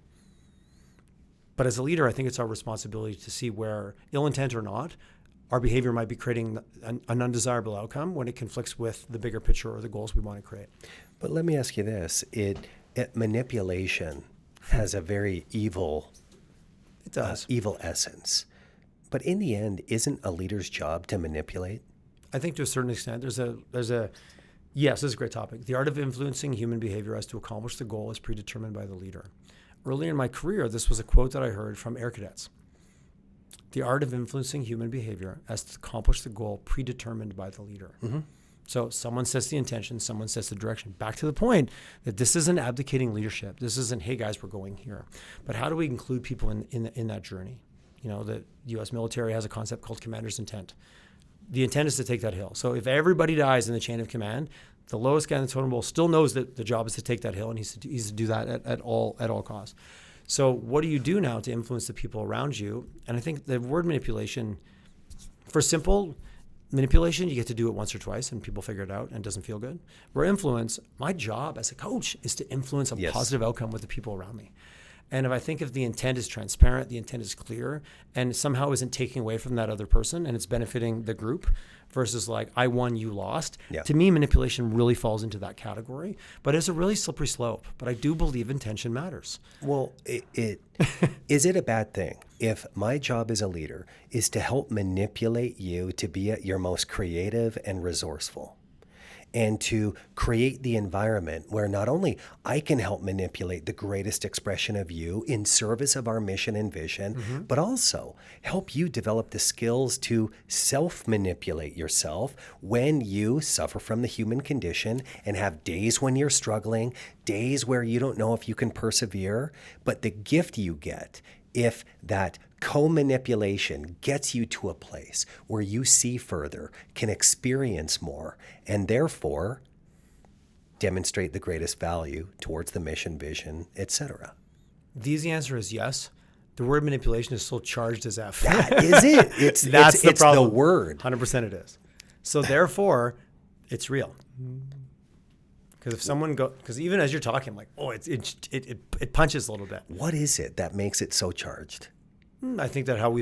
But as a leader, I think it's our responsibility to see where, ill intent or not, our behavior might be creating an undesirable outcome when it conflicts with the bigger picture or the goals we want to create. But let me ask you this. Manipulation has a very evil essence. But in the end, isn't a leader's job to manipulate? I think to a certain extent, yes, this is a great topic. The art of influencing human behavior as to accomplish the goal is predetermined by the leader. Earlier in my career, this was a quote that I heard from air cadets. The art of influencing human behavior as to accomplish the goal predetermined by the leader. Mm-hmm. So someone sets the intention, someone sets the direction. Back to the point that this isn't abdicating leadership. This isn't, hey guys, we're going here. But how do we include people in that journey? The U.S. military has a concept called commander's intent. The intent is to take that hill. So if everybody dies in the chain of command, the lowest guy in the totem pole still knows that the job is to take that hill, and he's to do that at all costs. So what do you do now to influence the people around you? And I think the word manipulation, for simple manipulation, you get to do it once or twice and people figure it out and it doesn't feel good. Where influence, my job as a coach is to influence a positive outcome with the people around me. And if the intent is transparent, the intent is clear, and somehow isn't taking away from that other person and it's benefiting the group versus like, I won, you lost. Yeah. To me, manipulation really falls into that category, but it's a really slippery slope. But I do believe intention matters. Well, is it a bad thing if my job as a leader is to help manipulate you to be at your most creative and resourceful? And to create the environment where not only I can help manipulate the greatest expression of you in service of our mission and vision, mm-hmm. but also help you develop the skills to self-manipulate yourself when you suffer from the human condition and have days when you're struggling, days where you don't know if you can persevere. But the gift you get if that co-manipulation gets you to a place where you see further, can experience more, and therefore demonstrate the greatest value towards the mission, vision, etc. The easy answer is yes. The word manipulation is still charged as F. That is it. It's the word. 100% it is. So therefore, it's real. Because if someone because even as you're talking, I'm like, oh, it punches a little bit. What is it that makes it so charged? I think that how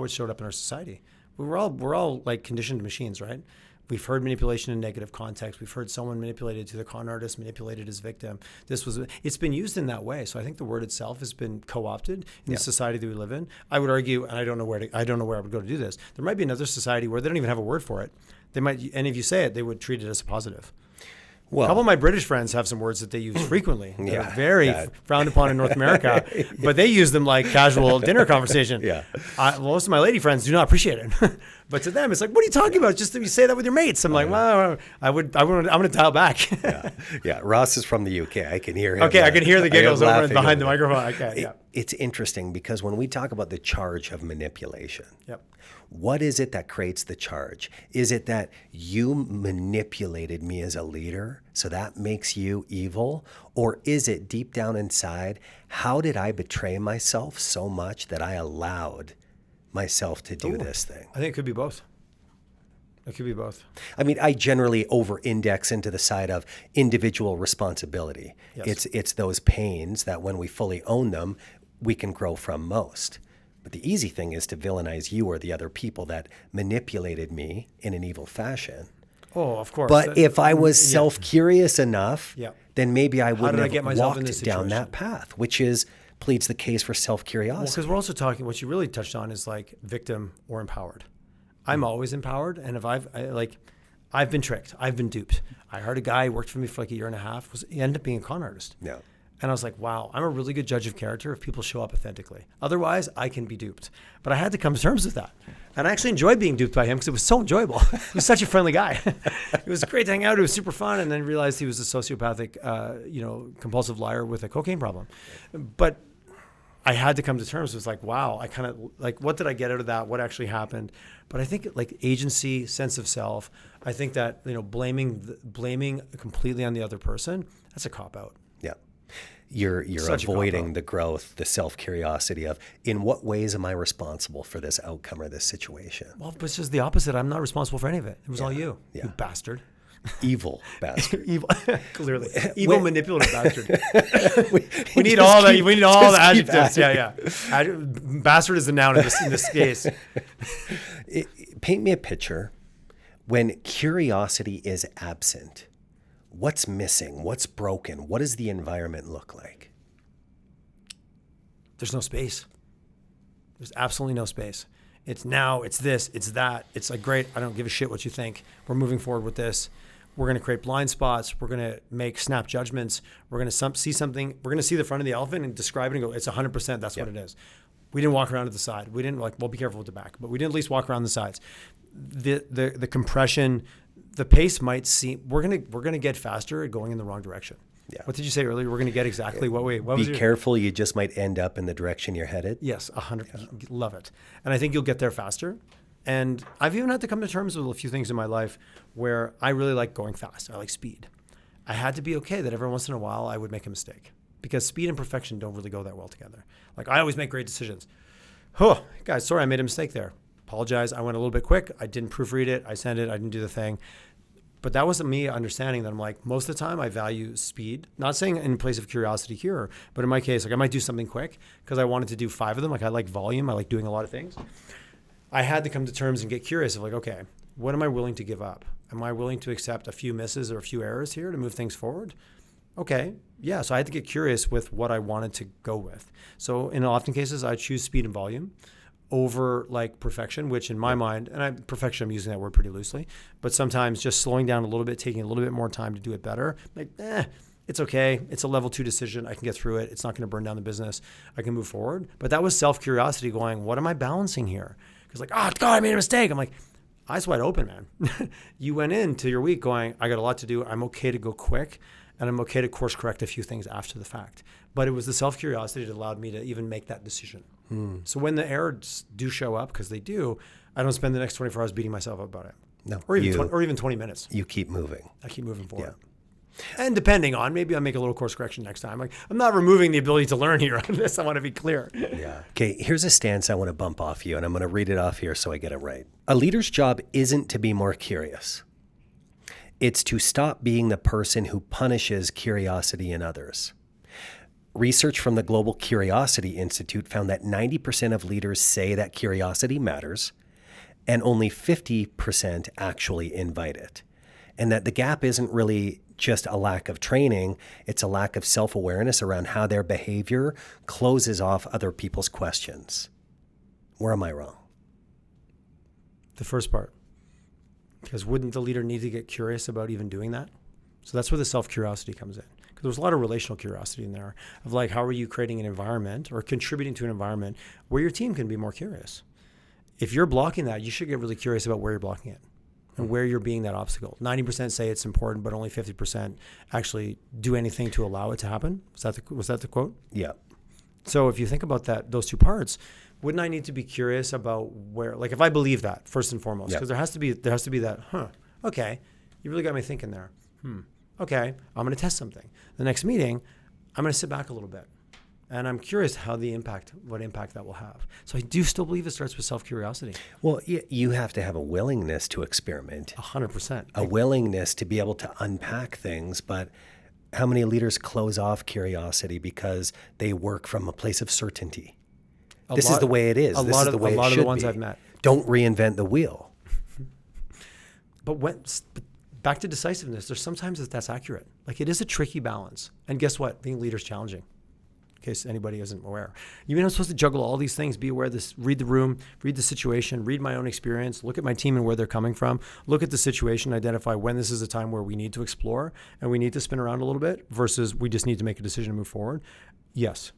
it showed up in our society. We're all like conditioned machines, right? We've heard manipulation in negative context. We've heard someone manipulated to the con artist, manipulated his victim. It's been used in that way. So I think the word itself has been co-opted in the society that we live in. I would argue, and I don't know where I would go to do this. There might be another society where they don't even have a word for it. They might, and if you say it, they would treat it as a positive. Well, a couple of my British friends have some words that they use frequently. They're very frowned upon in North America, but they use them like casual dinner conversation. Yeah. Most of my lady friends do not appreciate it. But to them, it's like, what are you talking about? Just that you say that with your mates. I'm like, well, I'm going to dial back. Yeah. Ross is from the UK. I can hear him. Okay, I can hear the giggles over behind the microphone. Okay, It's interesting because when we talk about the charge of manipulation, what is it that creates the charge? Is it that you manipulated me as a leader, so that makes you evil? Or is it deep down inside, how did I betray myself so much that I allowed myself to do this thing? I think it could be both. It could be both. I mean, I generally over-index into the side of individual responsibility. Yes. It's those pains that when we fully own them, we can grow from most. But the easy thing is to villainize you or the other people that manipulated me in an evil fashion. Oh, of course. But if I was self-curious enough, then maybe I wouldn't have walked down that path, which pleads the case for self-curiosity. Well, because we're also talking, what you really touched on is like victim or empowered. I'm always empowered, and if I've been tricked, I've been duped. I heard a guy who worked for me for like a year and a half. He ended up being a con artist. Yeah. And I was like, wow, I'm a really good judge of character if people show up authentically. Otherwise, I can be duped. But I had to come to terms with that. And I actually enjoyed being duped by him because it was so enjoyable. He was such a friendly guy. It was great to hang out. It was super fun. And then realized he was a sociopathic, compulsive liar with a cocaine problem. But I had to come to terms with like, wow, I kind of like, what did I get out of that? What actually happened? But I think like agency, sense of self, I think that, blaming completely on the other person, that's a cop-out. Yeah. You're avoiding the growth, the self-curiosity of, in what ways am I responsible for this outcome or this situation? Well, but it's just the opposite. I'm not responsible for any of it. It was all you, you bastard. Evil bastard. Evil, clearly. Evil, manipulative bastard. we We need just all the keep- we need all the just keep adjectives. adding. Yeah. Bastard is the noun in this case. Paint me a picture when curiosity is absent. What's missing? What's broken? What does the environment look like? There's no space. There's absolutely no space. It's now, it's this, it's that. It's like, great, I don't give a shit what you think. We're moving forward with this. We're going to create blind spots. We're going to make snap judgments. We're going to see something. We're going to see the front of the elephant and describe it and go, it's 100%. That's what it is. We didn't walk around to the side. We didn't well, be careful with the back, but we didn't at least walk around the sides. The compression, the pace might seem, we're going to get faster at going in the wrong direction. Yeah. What did you say earlier? We're going to get exactly what we, Be careful. You just might end up in the direction you're headed. Yes, 100%. Love it. And I think you'll get there faster. And I've even had to come to terms with a few things in my life where I really like going fast. I like speed. I had to be okay that every once in a while I would make a mistake because speed and perfection don't really go that well together. Like I always make great decisions. Oh, guys, sorry, I made a mistake there. Apologize. I went a little bit quick. I didn't proofread it. I sent it. I didn't do the thing. But that wasn't me understanding that I'm like, most of the time I value speed. Not saying in place of curiosity here, but in my case, like I might do something quick because I wanted to do 5 of them. Like I like volume. I like doing a lot of things. I had to come to terms and get curious of like, okay, what am I willing to give up? Am I willing to accept a few misses or a few errors here to move things forward? Okay, yeah. So I had to get curious with what I wanted to go with. So in often cases, I choose speed and volume over like perfection, which in my mind, and perfection, I'm using that word pretty loosely, but sometimes just slowing down a little bit, taking a little bit more time to do it better. Like, it's okay. It's a level 2 decision. I can get through it. It's not going to burn down the business. I can move forward. But that was self-curiosity going, what am I balancing here? Because like, oh God, I made a mistake. I'm like, eyes wide open, man. You went into your week going, I got a lot to do. I'm okay to go quick and I'm okay to course correct a few things after the fact. But it was the self-curiosity that allowed me to even make that decision. So when the errors do show up, because they do, I don't spend the next 24 hours beating myself up about it. No, or even 20 minutes. You keep moving. I keep moving forward. Yeah. And depending on, maybe I'll make a little course correction next time. Like I'm not removing the ability to learn here on this. I want to be clear. Yeah. Okay, here's a stance I want to bump off you, and I'm going to read it off here so I get it right. A leader's job isn't to be more curious. It's to stop being the person who punishes curiosity in others. Research from the Global Curiosity Institute found that 90% of leaders say that curiosity matters, and only 50% actually invite it. And that the gap isn't really just a lack of training, it's a lack of self-awareness around how their behavior closes off other people's questions. Where am I wrong? The first part. Because wouldn't the leader need to get curious about even doing that? So that's where the self-curiosity comes in. Because there's a lot of relational curiosity in there of like, how are you creating an environment or contributing to an environment where your team can be more curious? If you're blocking that, you should get really curious about where you're blocking it and where you're being that obstacle. 90% say it's important, but only 50% actually do anything to allow it to happen. Was that the quote? Yeah. So if you think about that, those two parts, wouldn't I need to be curious about where, like if I believe that first and foremost, because there has to be that, okay, you really got me thinking there. Okay, I'm going to test something. The next meeting, I'm going to sit back a little bit. And I'm curious what impact that will have. So I do still believe it starts with self-curiosity. Well, you have to have a willingness to experiment. 100%. A willingness to be able to unpack things. But how many leaders close off curiosity because they work from a place of certainty? This is the way it is. This is the way it should be. A lot of the ones I've met. Don't reinvent the wheel. But back to decisiveness, there's sometimes that's accurate. Like it is a tricky balance. And guess what? Being leader is challenging. In case anybody isn't aware. You're not supposed to juggle all these things, be aware of this, read the room, read the situation, read my own experience, look at my team and where they're coming from, look at the situation, identify when this is a time where we need to explore and we need to spin around a little bit versus we just need to make a decision to move forward. Yes.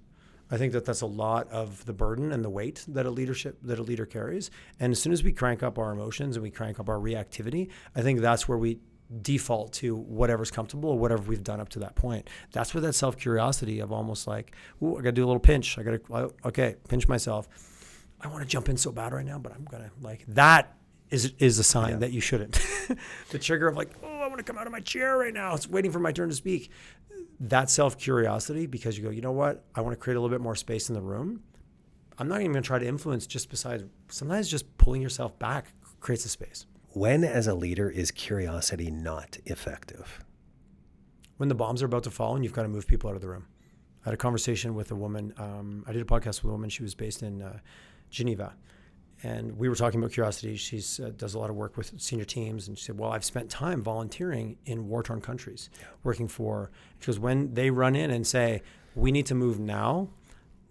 I think that's a lot of the burden and the weight that a leader carries. And as soon as we crank up our emotions and we crank up our reactivity, I think that's where we default to whatever's comfortable or whatever we've done up to that point. That's where that self-curiosity of almost like, ooh, I got to do a little pinch. Pinch myself. I want to jump in so bad right now, but I'm going to like, that is a sign that you shouldn't. The trigger of like, oh, I want to come out of my chair right now. It's waiting for my turn to speak. That self-curiosity, because you go, you know what? I want to create a little bit more space in the room. I'm not even going to try to influence sometimes just pulling yourself back creates a space. When, as a leader, is curiosity not effective? When the bombs are about to fall and you've got to move people out of the room. I had a conversation with a woman. I did a podcast with a woman. She was based in Geneva. And we were talking about curiosity. She does a lot of work with senior teams. And she said, well, I've spent time volunteering in war-torn countries, working for, because when they run in and say, we need to move now,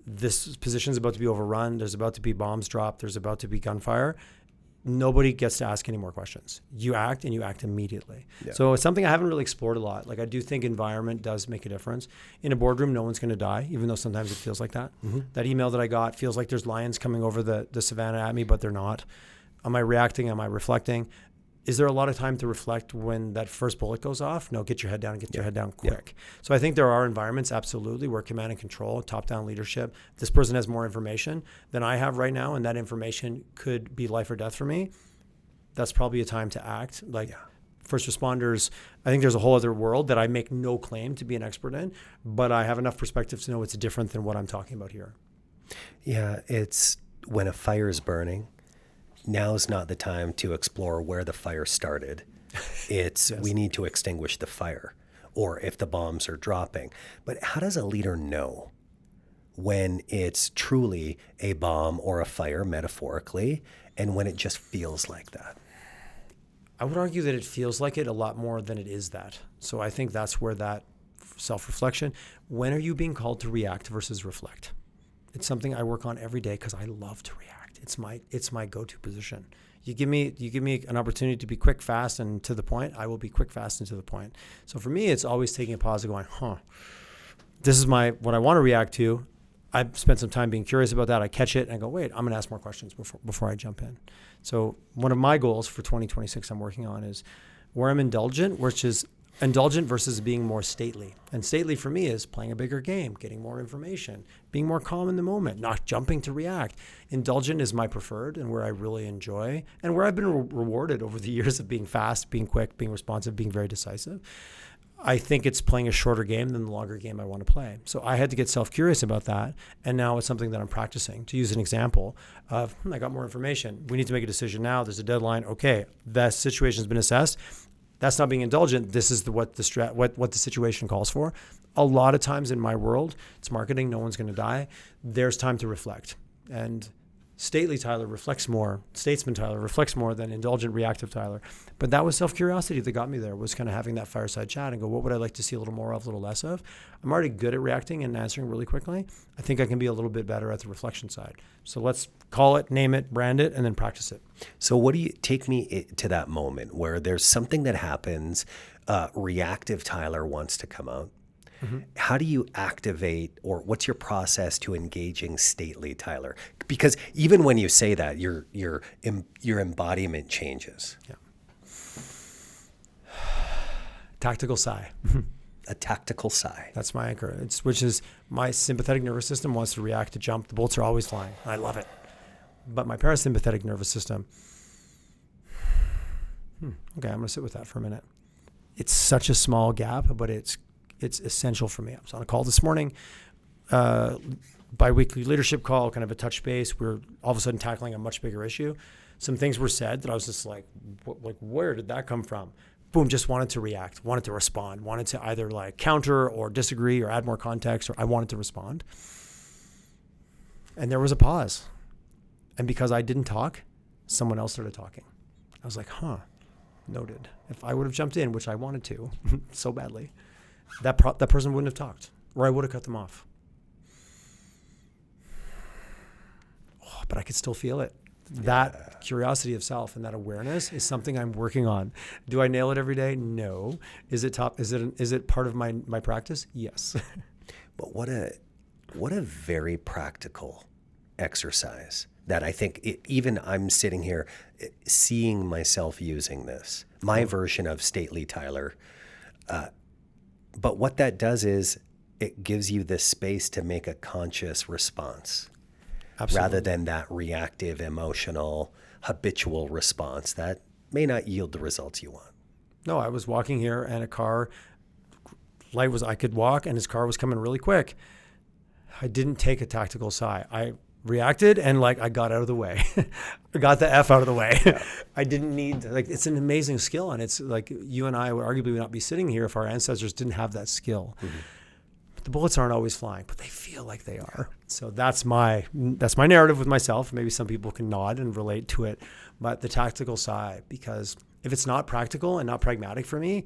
this position is about to be overrun, there's about to be bombs dropped, there's about to be gunfire, nobody gets to ask any more questions. You act, and you act immediately. Yeah. So it's something I haven't really explored a lot. Like, I do think environment does make a difference. In a boardroom, no one's going to die, even though sometimes it feels like that. Mm-hmm. That email that I got feels like there's lions coming over the savannah at me, but they're not. Am I reacting? Am I reflecting? Is there a lot of time to reflect when that first bullet goes off? No, get your head down and get your head down quick. Yeah. So I think there are environments, absolutely, where command and control, top-down leadership, this person has more information than I have right now, and that information could be life or death for me. That's probably a time to act. First responders, I think there's a whole other world that I make no claim to be an expert in, but I have enough perspective to know it's different than what I'm talking about here. Yeah, it's when a fire is burning, now's not the time to explore where the fire started. It's yes. We need to extinguish the fire, or if the bombs are dropping. But how does a leader know when it's truly a bomb or a fire, metaphorically, and when it just feels like that? I would argue that it feels like it a lot more than it is that. So I think that's where that self-reflection, when are you being called to react versus reflect? It's something I work on every day because I love to react. It's my go-to position. You give me an opportunity to be quick, fast, and to the point, I will be quick, fast, and to the point. So for me, it's always taking a pause and going, this is what I want to react to. I've spent some time being curious about that. I catch it and I go, wait, I'm going to ask more questions before I jump in. So one of my goals for 2026 I'm working on is where I'm indulgent, which is indulgent versus being more stately. And stately for me is playing a bigger game, getting more information, being more calm in the moment, not jumping to react. Indulgent is my preferred and where I really enjoy and where I've been rewarded over the years of being fast, being quick, being responsive, being very decisive. I think it's playing a shorter game than the longer game I want to play. So I had to get self-curious about that. And now it's something that I'm practicing. To use an example of, I got more information. We need to make a decision now. There's a deadline. Okay, that situation's been assessed. That's not being indulgent. This is what the situation calls for. A lot of times in my world, it's marketing. No one's going to die. There's time to reflect. And stately Tyler reflects more. Statesman Tyler reflects more than indulgent, reactive Tyler. But that was self-curiosity that got me there, was kind of having that fireside chat and go, what would I like to see a little more of, a little less of? I'm already good at reacting and answering really quickly. I think I can be a little bit better at the reflection side. So let's call it, name it, brand it, and then practice it. So what do you take me to that moment where there's something that happens, reactive Tyler wants to come out. Mm-hmm. How do you activate, or what's your process to engaging stately Tyler? Because even when you say that, your embodiment changes. Yeah. Tactical Sigh. A tactical sigh. That's my anchor. Which is my sympathetic nervous system wants to react to jump. The bullets are always flying. I love it. But my parasympathetic nervous system. Okay, I'm going to sit with that for a minute. It's such a small gap, but it's essential for me. I was on a call this morning, bi-weekly leadership call, kind of a touch base. We're all of a sudden tackling a much bigger issue. Some things were said that I was just like, where did that come from? Boom, just wanted to react, wanted to respond, wanted to either like counter or disagree or add more context, or I wanted to respond. And there was a pause. And because I didn't talk, someone else started talking. I was like, noted. If I would have jumped in, which I wanted to so badly, that person wouldn't have talked, or I would have cut them off. But I could still feel it. Yeah. That curiosity of self and that awareness is something I'm working on. Do I nail it every day? No. Is it top? Is it part of my practice? Yes. But what a very practical exercise that I think even I'm sitting here seeing myself using this, my version of stately Tyler. But what that does is it gives you this space to make a conscious response. Absolutely. Rather than that reactive, emotional, habitual response that may not yield the results you want. No, I was walking here and a car, I could walk and his car was coming really quick. I didn't take a tactical sigh. I reacted and like I got out of the way. I got the F out of the way. I didn't need, like, it's an amazing skill. And it's like you and I would arguably not be sitting here if our ancestors didn't have that skill. But the bullets aren't always flying, but they feel like they are. So that's my narrative with myself. Maybe some people can nod and relate to it, but the tactical sigh, because if it's not practical and not pragmatic for me,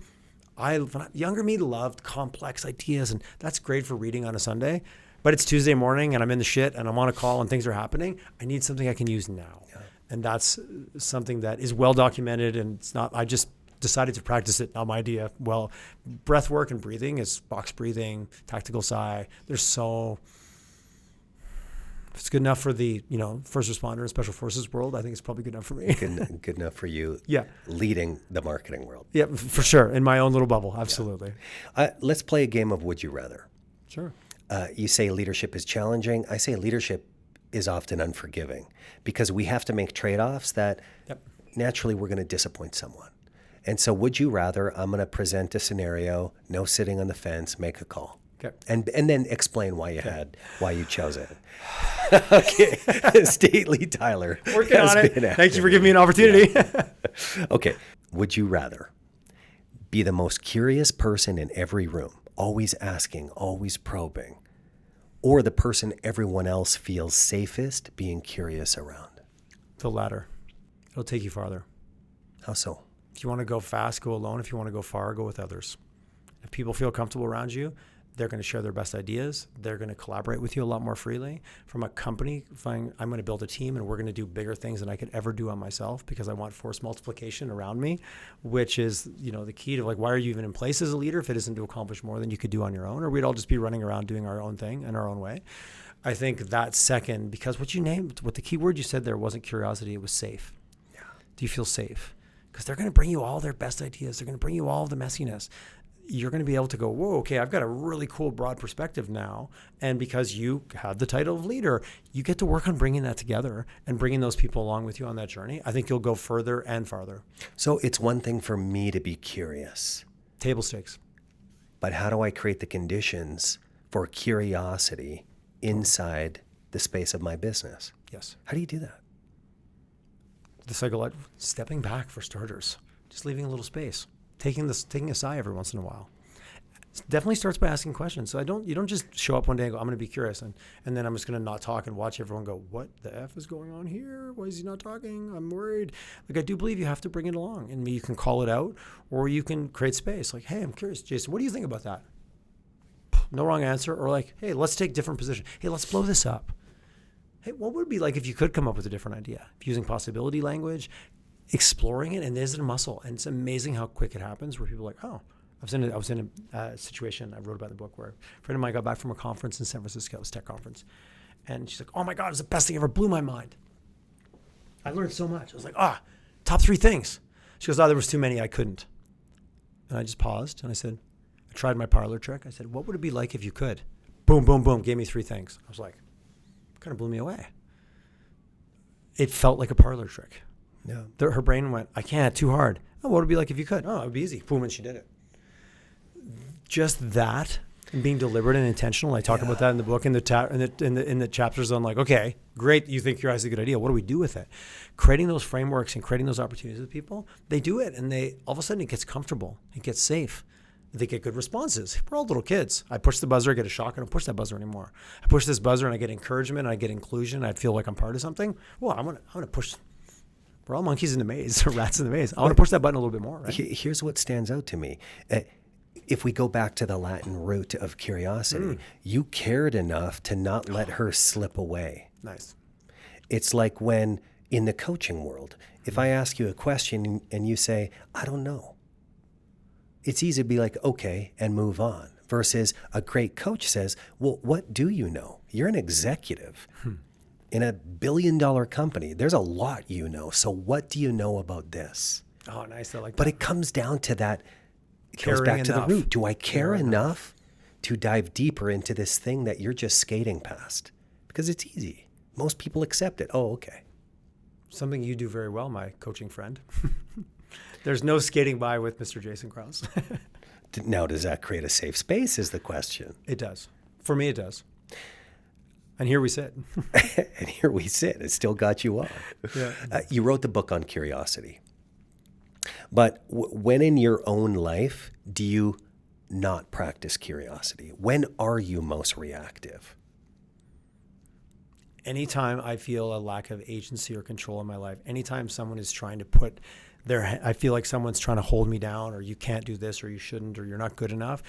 younger me loved complex ideas, and that's great for reading on a Sunday. But it's Tuesday morning and I'm in the shit and I'm on a call and things are happening. I need something I can use now. Yeah. And that's something that is well documented, and it's not, I just decided to practice it, not my idea. Well, breath work and breathing is box breathing, tactical sigh. If it's good enough for the, first responder and special forces world, I think it's probably good enough for me. Good enough for you. Yeah. Leading the marketing world. Yeah, for sure. In my own little bubble. Absolutely. Yeah. Let's play a game of Would You Rather. Sure. You say leadership is challenging. I say leadership is often unforgiving, because we have to make trade-offs that naturally we're going to disappoint someone. And so would you rather, I'm going to present a scenario, no sitting on the fence, make a call. Okay. And then explain why you chose it. Okay. Stately Tyler. Working on it. Thank you for giving me an opportunity. Yeah. Okay. Would you rather be the most curious person in every room, always asking, always probing, or the person everyone else feels safest being curious around? The latter. It'll take you farther. How so? If you want to go fast, go alone. If you want to go far, go with others. If people feel comfortable around you, they're going to share their best ideas. They're going to collaborate with you a lot more freely. From a company, I'm going to build a team and we're going to do bigger things than I could ever do on myself, because I want force multiplication around me, which is, the key to, like, why are you even in place as a leader if it isn't to accomplish more than you could do on your own? Or we'd all just be running around doing our own thing in our own way. I think that second, because what the key word you said there wasn't curiosity, it was safe. Yeah. Do you feel safe? Because they're going to bring you all their best ideas. They're going to bring you all the messiness. You're going to be able to go, whoa, okay, I've got a really cool broad perspective now. And because you have the title of leader, you get to work on bringing that together and bringing those people along with you on that journey. I think you'll go further and farther. So it's one thing for me to be curious. Table stakes. But how do I create the conditions for curiosity inside the space of my business? Yes. How do you do that? The psychological, stepping back for starters, just leaving a little space. Taking a sigh every once in a while. It definitely starts by asking questions. So you don't just show up one day and go, I'm going to be curious, and then I'm just going to not talk and watch everyone go, what the F is going on here? Why is he not talking? I'm worried. Like, I do believe you have to bring it along, and you can call it out, or you can create space. Like, hey, I'm curious, Jason, what do you think about that? No wrong answer. Or like, hey, let's take different position. Hey, let's blow this up. Hey, what would it be like if you could come up with a different idea? Using possibility language, exploring it, and there's a muscle. And it's amazing how quick it happens, where people are like, oh, I was in a situation I wrote about in the book where a friend of mine got back from a conference in San Francisco, it was a tech conference. And she's like, oh my God, it's the best thing ever, blew my mind. I learned so much. I was like, top 3 things. She goes, there was too many, I couldn't. And I just paused and I said, I tried my parlor trick. I said, what would it be like if you could? Boom, boom, boom, gave me 3 things. I was like, kind of blew me away. It felt like a parlor trick. Yeah. Her brain went, I can't, too hard. Oh, what would it be like if you could? Oh, it would be easy. Boom, and she did it. Just that, and being deliberate and intentional. I talk about that in the book, in the chapters on, like, okay, great, you think curiosity is a good idea. What do we do with it? Creating those frameworks and creating those opportunities with people, they do it, and they all of a sudden it gets comfortable, it gets safe. They get good responses. We're all little kids. I push the buzzer, I get a shock. I don't push that buzzer anymore. I push this buzzer and I get encouragement, and I get inclusion. I feel like I'm part of something. Well, I'm gonna push. We're all monkeys in the maze, or rats in the maze. I want to push that button a little bit more, right? Here's what stands out to me. If we go back to the Latin root of curiosity, you cared enough to not let her slip away. Nice. It's like when in the coaching world, if I ask you a question and you say, I don't know, it's easy to be like, okay, and move on. Versus a great coach says, well, what do you know? You're an executive. In a $1 billion company, there's a lot you know. So what do you know about this? Oh, nice. I like that. But it comes down to that. It goes Caring back to enough. the root. Do I care enough to dive deeper into this thing that you're just skating past? Because it's easy. Most people accept it. Oh, okay. Something you do very well, my coaching friend. There's no skating by with Mr. Jayson Krause. Now, does that create a safe space is the question. It does. For me, it does. And here we sit. And here we sit. It still got you on. Yeah. You wrote the book on curiosity. But when in your own life do you not practice curiosity? When are you most reactive? Anytime I feel a lack of agency or control in my life, anytime someone is trying to I feel like someone's trying to hold me down, or you can't do this, or you shouldn't, or you're not good enough,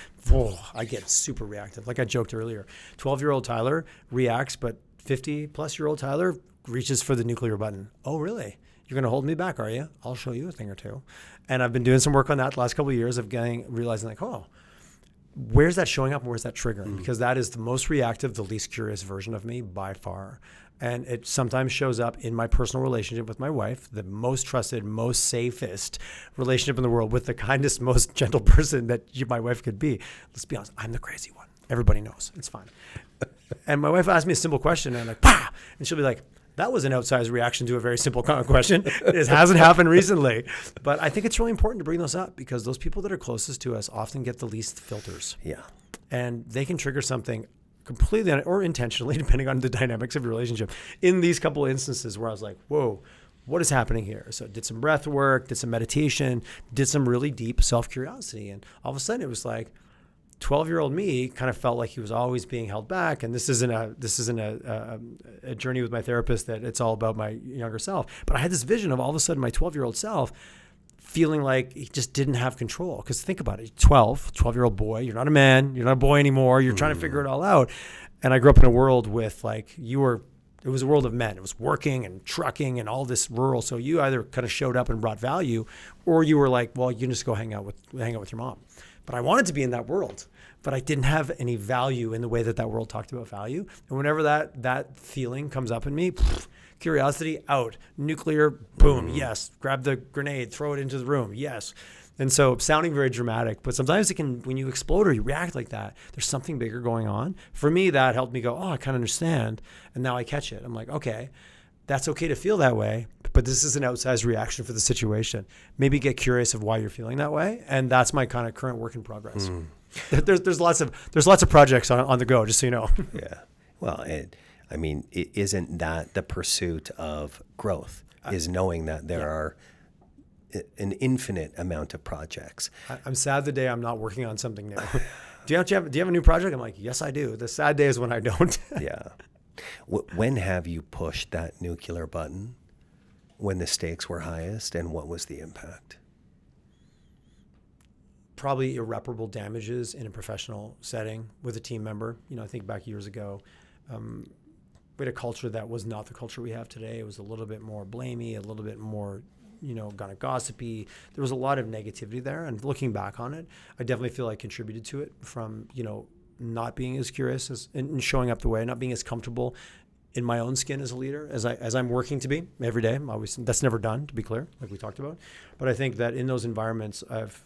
I get super reactive. Like I joked earlier, 12-year-old Tyler reacts, but 50-plus-year-old Tyler reaches for the nuclear button. Oh, really? You're going to hold me back, are you? I'll show you a thing or two. And I've been doing some work on that the last couple of years of realizing like, oh, where's that showing up and where's that triggering? Because that is the most reactive, the least curious version of me by far. And it sometimes shows up in my personal relationship with my wife, the most trusted, most safest relationship in the world, with the kindest, most gentle person that my wife could be. Let's be honest, I'm the crazy one. Everybody knows. It's fine. And my wife asked me a simple question, and I'm like, "Pah!" And she'll be like, that was an outsized reaction to a very simple question. It hasn't happened recently. But I think it's really important to bring those up, because those people that are closest to us often get the least filters. Yeah. And they can trigger something completely or intentionally, depending on the dynamics of your relationship. In these couple of instances where I was like, whoa, what is happening here? So I did some breath work, did some meditation, did some really deep self-curiosity. And all of a sudden it was like, 12-year-old me kind of felt like he was always being held back. And this isn't a journey with my therapist that it's all about my younger self. But I had this vision of all of a sudden my 12-year-old self feeling like he just didn't have control. Because think about it, 12-year-old boy, you're not a man, you're not a boy anymore, you're trying to figure it all out. And I grew up in a world with it was a world of men. It was working and trucking and all this rural. So you either kind of showed up and brought value, or you were like, well, you can just go hang out with your mom. But I wanted to be in that world, but I didn't have any value in the way that world talked about value. And whenever that feeling comes up in me, curiosity out, nuclear, boom, yes, grab the grenade, throw it into the room, yes. And so sounding very dramatic, but sometimes when you explode or you react like that, there's something bigger going on. For me, that helped me go, oh, I kind of understand. And now I catch it. I'm like, okay, that's okay to feel that way, but this is an outsized reaction for the situation. Maybe get curious of why you're feeling that way. And that's my kind of current work in progress. There's lots of projects on the go, just so you know. Yeah. Well, isn't that the pursuit of growth, is knowing that there are an infinite amount of projects? I'm sad the day I'm not working on something new. Do you have a new project? I'm like, yes, I do. The sad day is when I don't. Yeah. When have you pushed that nuclear button? When the stakes were highest, and what was the impact? Probably irreparable damages in a professional setting with a team member. I think back years ago, we had a culture that was not the culture we have today. It was a little bit more blamey, a little bit more, kind of gossipy. There was a lot of negativity there. And looking back on it, I definitely feel I contributed to it from, not being as curious and showing up the way, not being as comfortable in my own skin as a leader as I'm working to be every day. That's never done, to be clear, like we talked about. But I think that in those environments, I've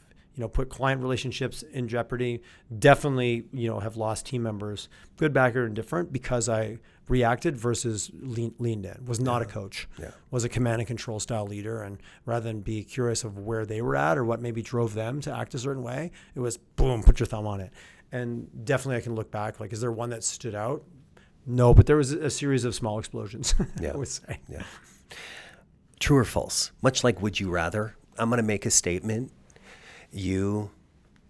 put client relationships in jeopardy. Definitely, have lost team members, good, bad, or indifferent, because I reacted versus leaned in. Was not a coach. Yeah. Was a command and control style leader, and rather than be curious of where they were at or what maybe drove them to act a certain way, it was boom, put your thumb on it. And definitely I can look back, like, is there one that stood out? No, but there was a series of small explosions, yeah. I would say. Yeah. True or false? Much like Would You Rather, I'm going to make a statement. You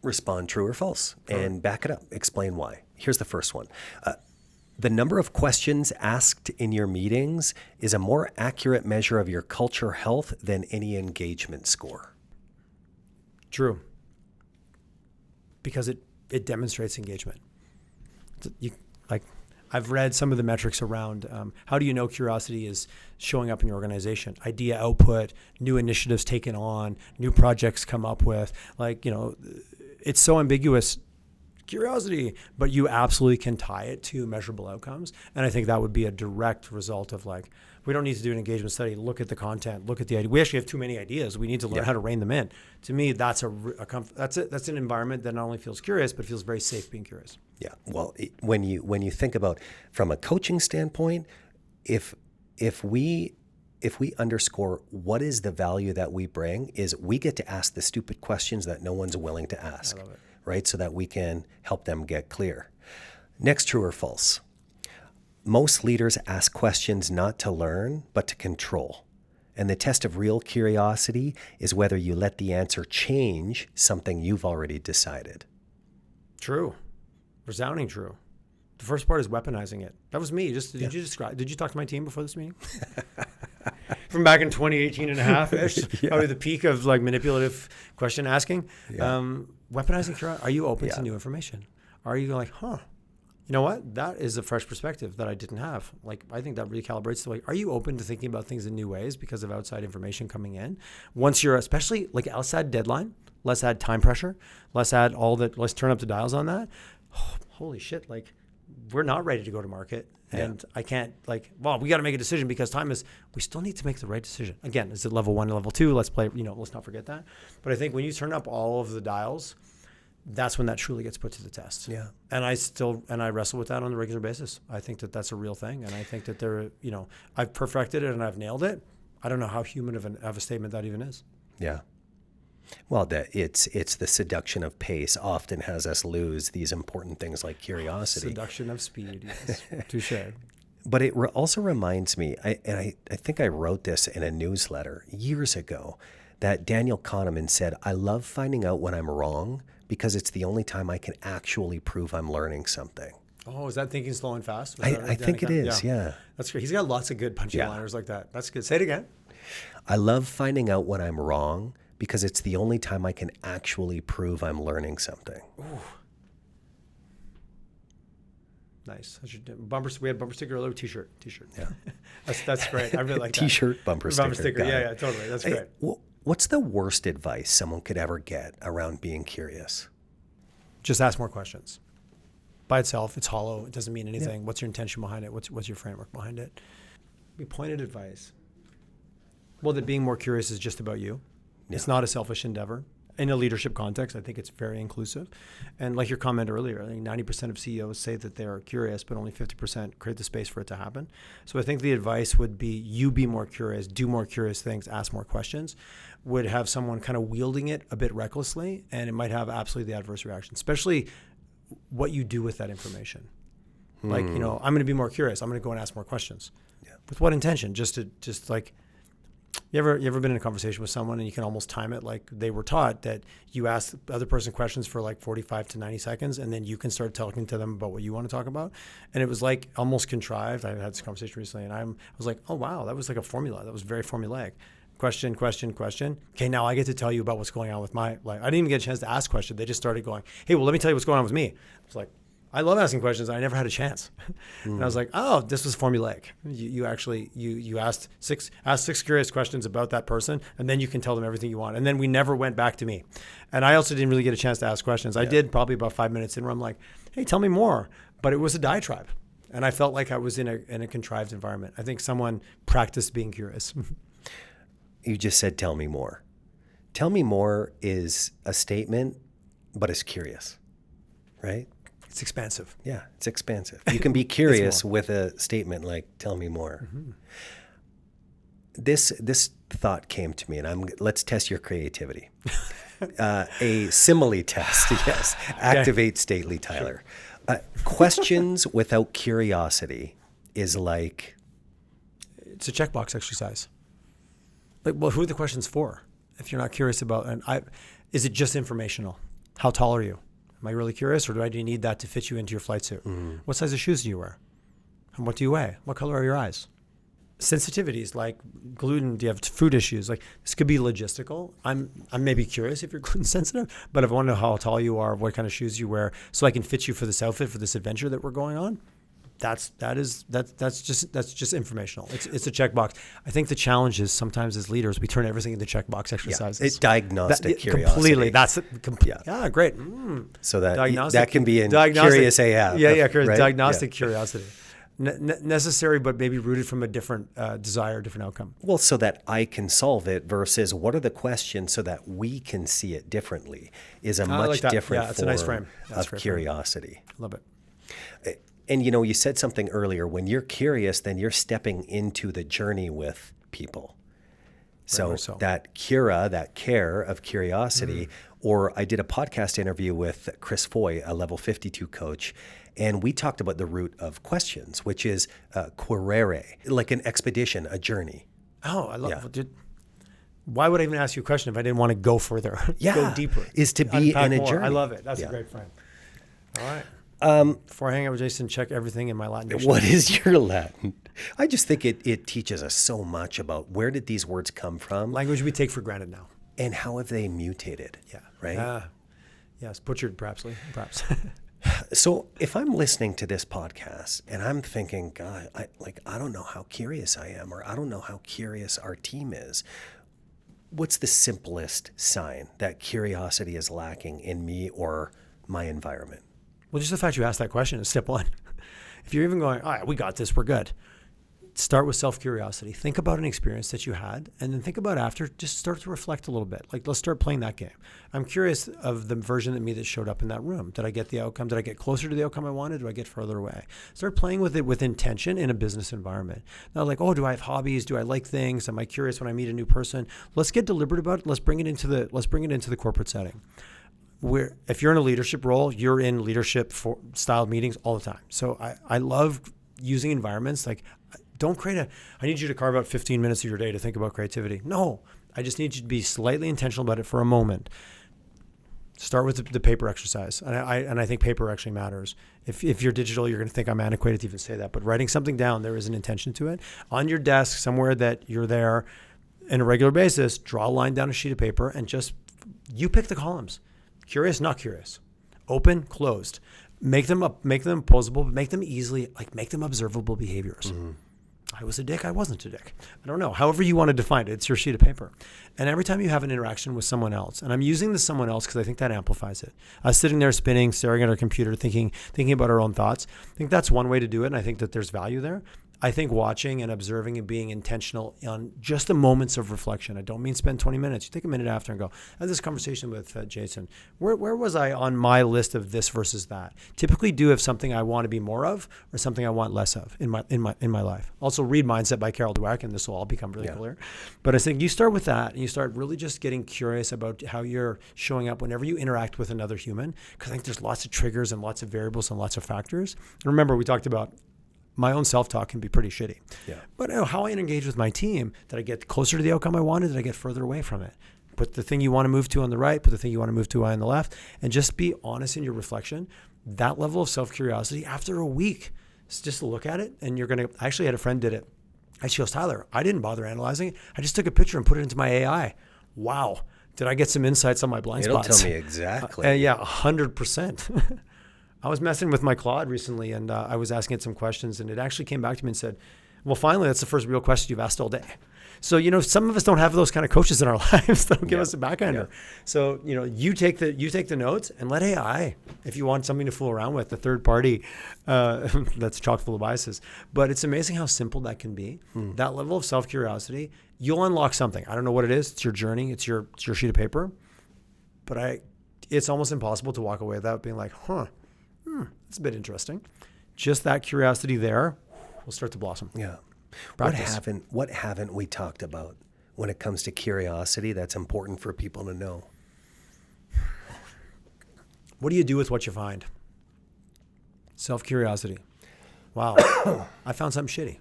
respond true or false and back it up. Explain why. Here's the first one. The number of questions asked in your meetings is a more accurate measure of your culture health than any engagement score. True. Because it demonstrates engagement. I've read some of the metrics around how do you know curiosity is showing up in your organization? Idea output, new initiatives taken on, new projects come up with. It's so ambiguous, curiosity, but you absolutely can tie it to measurable outcomes. And I think that would be a direct result of we don't need to do an engagement study. Look at the content, look at the idea. We actually have too many ideas. We need to learn how to rein them in. To me, that's that's an environment that not only feels curious, but feels very safe being curious. Yeah. Well, when you think about from a coaching standpoint, if we underscore what is the value that we bring, is we get to ask the stupid questions that no one's willing to ask. I love it. Right? So that we can help them get clear. Next, true or false? Most leaders ask questions not to learn, but to control. And the test of real curiosity is whether you let the answer change something you've already decided. True. Resounding true. The first part is weaponizing it. That was me. Did you talk to my team before this meeting? From back in 2018 and a half-ish, probably the peak of like manipulative question asking. Weaponizing curiosity. Are you open to new information? Are you like, you know what? That is a fresh perspective that I didn't have. Like, I think that recalibrates the way. Are you open to thinking about things in new ways because of outside information coming in? Once you're, especially like let's add deadline, let's add time pressure, let's add all that, let's turn up the dials on that. Oh, holy shit. Like, we're not ready to go to market. And I can't we got to make a decision because we still need to make the right decision. Again, is it level 1 or level 2? Let's play, let's not forget that. But I think when you turn up all of the dials, that's when that truly gets put to the test. Yeah. And I wrestle with that on a regular basis. I think that that's a real thing. And I think that I've perfected it and I've nailed it. I don't know how human of a statement that even is. Yeah. Well, it's the seduction of pace often has us lose these important things like curiosity. Seduction of speed, yes. Touche. But it also reminds me, I think I wrote this in a newsletter years ago, that Daniel Kahneman said, I love finding out when I'm wrong because it's the only time I can actually prove I'm learning something. Oh, is that Thinking Slow and Fast? I think it is, yeah. That's great. He's got lots of good punchy liners like that. That's good. Say it again. I love finding out when I'm wrong because it's the only time I can actually prove I'm learning something. Ooh. Nice. We had bumper sticker earlier. T-shirt. Yeah. That's great. I really like that. T-shirt, bumper sticker. Bumper sticker. Yeah, totally. That's great. What's the worst advice someone could ever get around being curious? Just ask more questions. By itself, it's hollow. It doesn't mean anything. Yeah. What's your intention behind it? What's your framework behind it? Be pointed advice. Well, that being more curious is just about you. Yeah. It's not a selfish endeavor. In a leadership context, I think it's very inclusive. And like your comment earlier, I think 90% of CEOs say that they are curious, but only 50% create the space for it to happen. So I think the advice would be you be more curious, do more curious things, ask more questions. Would have someone kind of wielding it a bit recklessly, and it might have absolutely the adverse reaction, especially what you do with that information. Like, I'm going to be more curious. I'm going to go and ask more questions. Yeah. With what intention? Just like... You ever been in a conversation with someone and you can almost time it like they were taught that you ask the other person questions for like 45 to 90 seconds and then you can start talking to them about what you want to talk about? And it was like almost contrived. I had this conversation recently and I was like, oh, wow, that was like a formula. That was very formulaic. Question. Okay, now I get to tell you about what's going on with my life. I didn't even get a chance to ask questions. They just started going, hey, well, let me tell you what's going on with me. I was like, I love asking questions. I never had a chance. And I was like, oh, this was formulaic. You actually asked six curious questions about that person, and then you can tell them everything you want. And then we never went back to me. And I also didn't really get a chance to ask questions. I did probably about 5 minutes in where I'm like, hey, tell me more. But it was a diatribe. And I felt like I was in a contrived environment. I think someone practiced being curious. You just said, tell me more. Tell me more is a statement, but it's curious, right? It's expansive. Yeah, it's expansive. You can be curious with a statement like, tell me more. Mm-hmm. This thought came to me, and let's test your creativity. A simile test, yes. Activate stately Tyler. Sure. Questions without curiosity is like... It's a checkbox exercise. Like, well, who are the questions for? If you're not curious about, is it just informational? How tall are you? Am I really curious, or do I need that to fit you into your flight suit? Mm-hmm. What size of shoes do you wear? And what do you weigh? What color are your eyes? Sensitivities like gluten. Do you have food issues? Like, this could be logistical. I'm maybe curious if you're gluten sensitive, but if I want to know how tall you are, what kind of shoes you wear, so I can fit you for this outfit for this adventure that we're going on. That's just informational. It's a checkbox. I think the challenge is sometimes as leaders we turn everything into checkbox exercises. Yeah, it's diagnostic curiosity. Completely. Great. So that can be in curious AF. Curious. Right? Diagnostic curiosity. Necessary, but maybe rooted from a different desire, different outcome. Well, so that I can solve it versus what are the questions so that we can see it differently is a much different form nice frame. of curiosity. Love it. And you said something earlier, when you're curious, then you're stepping into the journey with people. So, much so. that cura, that care of curiosity, or I did a podcast interview with Chris Foy, a level 52 coach, and we talked about the root of questions, which is querere, like an expedition, a journey. Oh, I love it. Why would I even ask you a question if I didn't want to go further, go deeper? Is to be in a journey. I love it. That's a great frame. All right. Before I hang out with Jason, check everything in my Latin dictionary. What is your Latin? I just think it teaches us so much about where did these words come from. Language we take for granted now. And how have they mutated? Yeah. Right? Yes, butchered perhaps. So if I'm listening to this podcast and I'm thinking, God, I don't know how curious I am, or I don't know how curious our team is, what's the simplest sign that curiosity is lacking in me or my environment? Well, just the fact you asked that question is step one. If you're even going, all right, we got this, we're good. Start with self-curiosity. Think about an experience that you had, and then think about after, just start to reflect a little bit. Like, let's start playing that game. I'm curious of the version of me that showed up in that room. Did I get the outcome? Did I get closer to the outcome I wanted? Did I get further away? Start playing with it with intention in a business environment. Not like, oh, do I have hobbies? Do I like things? Am I curious when I meet a new person? Let's get deliberate about it. Let's bring it into the corporate setting. Where if you're in a leadership role, you're in leadership style meetings all the time. So I love using environments like, don't I need you to carve out 15 minutes of your day to think about creativity. No, I just need you to be slightly intentional about it for a moment. Start with the paper exercise. And I think paper actually matters. If you're digital, you're going to think I'm antiquated to even say that. But writing something down, there is an intention to it. On your desk, somewhere that you're there on a regular basis, draw a line down a sheet of paper and just, you pick the columns. Curious, not curious. Open, closed. Make them opposable, but make them make them observable behaviors. Mm-hmm. I was a dick, I wasn't a dick. I don't know. However you want to define it, it's your sheet of paper. And every time you have an interaction with someone else, and I'm using the someone else because I think that amplifies it. I was sitting there spinning, staring at our computer, thinking about our own thoughts. I think that's one way to do it, and I think that there's value there. I think watching and observing and being intentional on just the moments of reflection. I don't mean spend 20 minutes. You take a minute after and go, I had this conversation with Jason. Where was I on my list of this versus that? Typically do have something I want to be more of or something I want less of in my life. Also read Mindset by Carol Dweck, and this will all become really clear. But I think you start with that and you start really just getting curious about how you're showing up whenever you interact with another human. Because I think there's lots of triggers and lots of variables and lots of factors. And remember, we talked about my own self-talk can be pretty shitty. Yeah. But how I engage with my team, did I get closer to the outcome I wanted? Did I get further away from it? Put the thing you want to move to on the right, put the thing you want to move to on the left, and just be honest in your reflection. That level of self-curiosity, after a week, just to look at it, and you're going to, I actually had a friend did it. And she goes, Tyler, I didn't bother analyzing it. I just took a picture and put it into my AI. Wow. Did I get some insights on my blind spots? It'll tell me exactly. Yeah, 100%. I was messing with my Claude recently, and I was asking it some questions, and it actually came back to me and said, well, finally, that's the first real question you've asked all day. So, some of us don't have those kind of coaches in our lives that'll give us a backhander. So, you take the notes and let AI, if you want something to fool around with, the third party, that's chock full of biases. But it's amazing how simple that can be. That level of self-curiosity, you'll unlock something. I don't know what it is. It's your journey. It's your sheet of paper. But it's almost impossible to walk away without being like, that's a bit interesting. Just that curiosity there will start to blossom. Yeah. Practice. What haven't we talked about when it comes to curiosity that's important for people to know? What do you do with what you find? Self-curiosity. Wow. I found something shitty.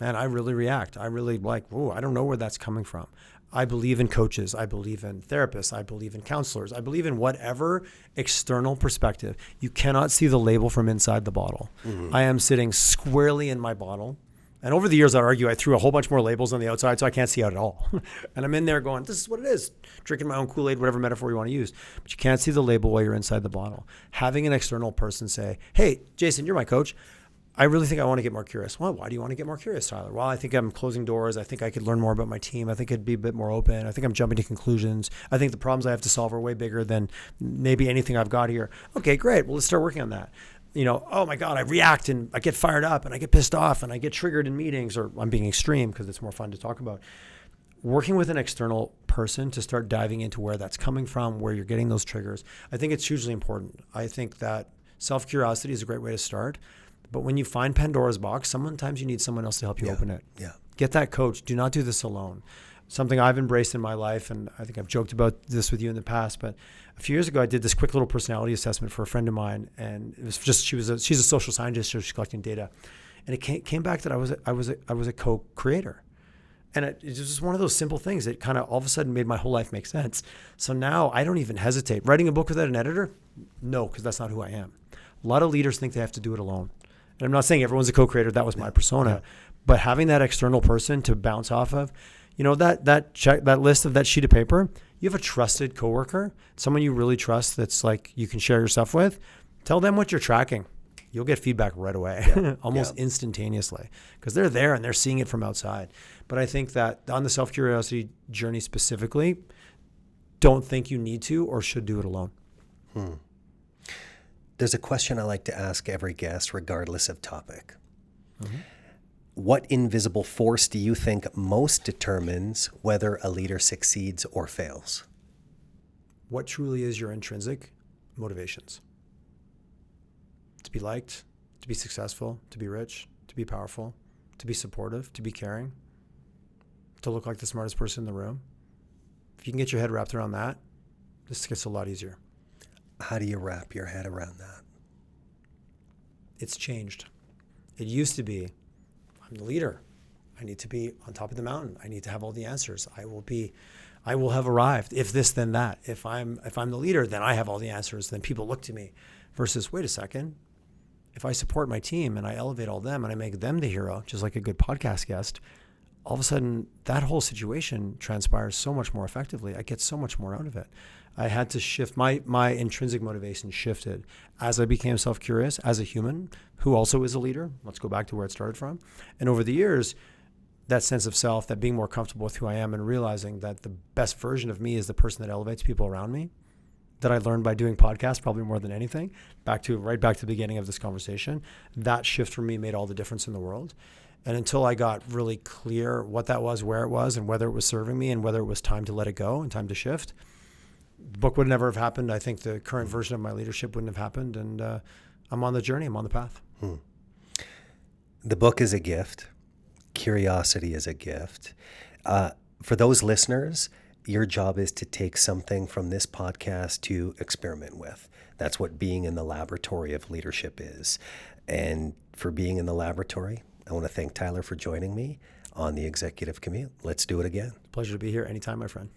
Man, I really react. I really I don't know where that's coming from. I believe in coaches. I believe in therapists. I believe in counselors. I believe in whatever external perspective. You cannot see the label from inside the bottle. Mm-hmm. I am sitting squarely in my bottle. And over the years, I'd argue I threw a whole bunch more labels on the outside, so I can't see out at all. And I'm in there going, this is what it is. Drinking my own Kool-Aid, whatever metaphor you want to use. But you can't see the label while you're inside the bottle. Having an external person say, hey, Jason, you're my coach. I really think I want to get more curious. Well, why do you want to get more curious, Tyler? Well, I think I'm closing doors. I think I could learn more about my team. I think I'd be a bit more open. I think I'm jumping to conclusions. I think the problems I have to solve are way bigger than maybe anything I've got here. Okay, great. Well, let's start working on that. Oh my God, I react and I get fired up and I get pissed off and I get triggered in meetings, or I'm being extreme because it's more fun to talk about. Working with an external person to start diving into where that's coming from, where you're getting those triggers, I think it's hugely important. I think that self-curiosity is a great way to start. But when you find Pandora's box, sometimes you need someone else to help you open it. Yeah. Get that coach. Do not do this alone. something I've embraced in my life, and I think I've joked about this with you in the past, but a few years ago I did this quick little personality assessment for a friend of mine, and it was just she's a social scientist, so she's collecting data, and it came back that I was a co-creator. And it was just one of those simple things that kind of all of a sudden made my whole life make sense. So now I don't even hesitate. Writing a book without an editor? No, because that's not who I am. A lot of leaders think they have to do it alone. And I'm not saying everyone's a co-creator. That was my persona. Yeah. But having that external person to bounce off of, that list of that sheet of paper, you have a trusted coworker, someone you really trust that's like you can share your stuff with. Tell them what you're tracking. You'll get feedback right away, almost instantaneously, because they're there and they're seeing it from outside. But I think that on the self-curiosity journey specifically, don't think you need to or should do it alone. There's a question I like to ask every guest, regardless of topic. Mm-hmm. What invisible force do you think most determines whether a leader succeeds or fails? What truly is your intrinsic motivations? To be liked, to be successful, to be rich, to be powerful, to be supportive, to be caring, to look like the smartest person in the room. If you can get your head wrapped around that, this gets a lot easier. How do you wrap your head around that? It's changed. It used to be, I'm the leader. I need to be on top of the mountain. I need to have all the answers. I will have arrived. If this, then that. If I'm the leader, then I have all the answers. Then people look to me. Versus, wait a second. If I support my team and I elevate all them and I make them the hero, just like a good podcast guest, all of a sudden that whole situation transpires so much more effectively. I get so much more out of it. I had to shift, my intrinsic motivation shifted as I became self-curious as a human who also is a leader. Let's go back to where it started from. And over the years, that sense of self, that being more comfortable with who I am and realizing that the best version of me is the person that elevates people around me, that I learned by doing podcasts probably more than anything, right back to the beginning of this conversation. That shift for me made all the difference in the world. And until I got really clear what that was, where it was, and whether it was serving me and whether it was time to let it go and time to shift, the book would never have happened. I think the current version of my leadership wouldn't have happened. And I'm on the journey. I'm on the path. The book is a gift. Curiosity is a gift. For those listeners, your job is to take something from this podcast to experiment with. That's what being in the laboratory of leadership is. And for being in the laboratory, I want to thank Tyler for joining me on the Executive Commute. Let's do it again. Pleasure to be here anytime, my friend.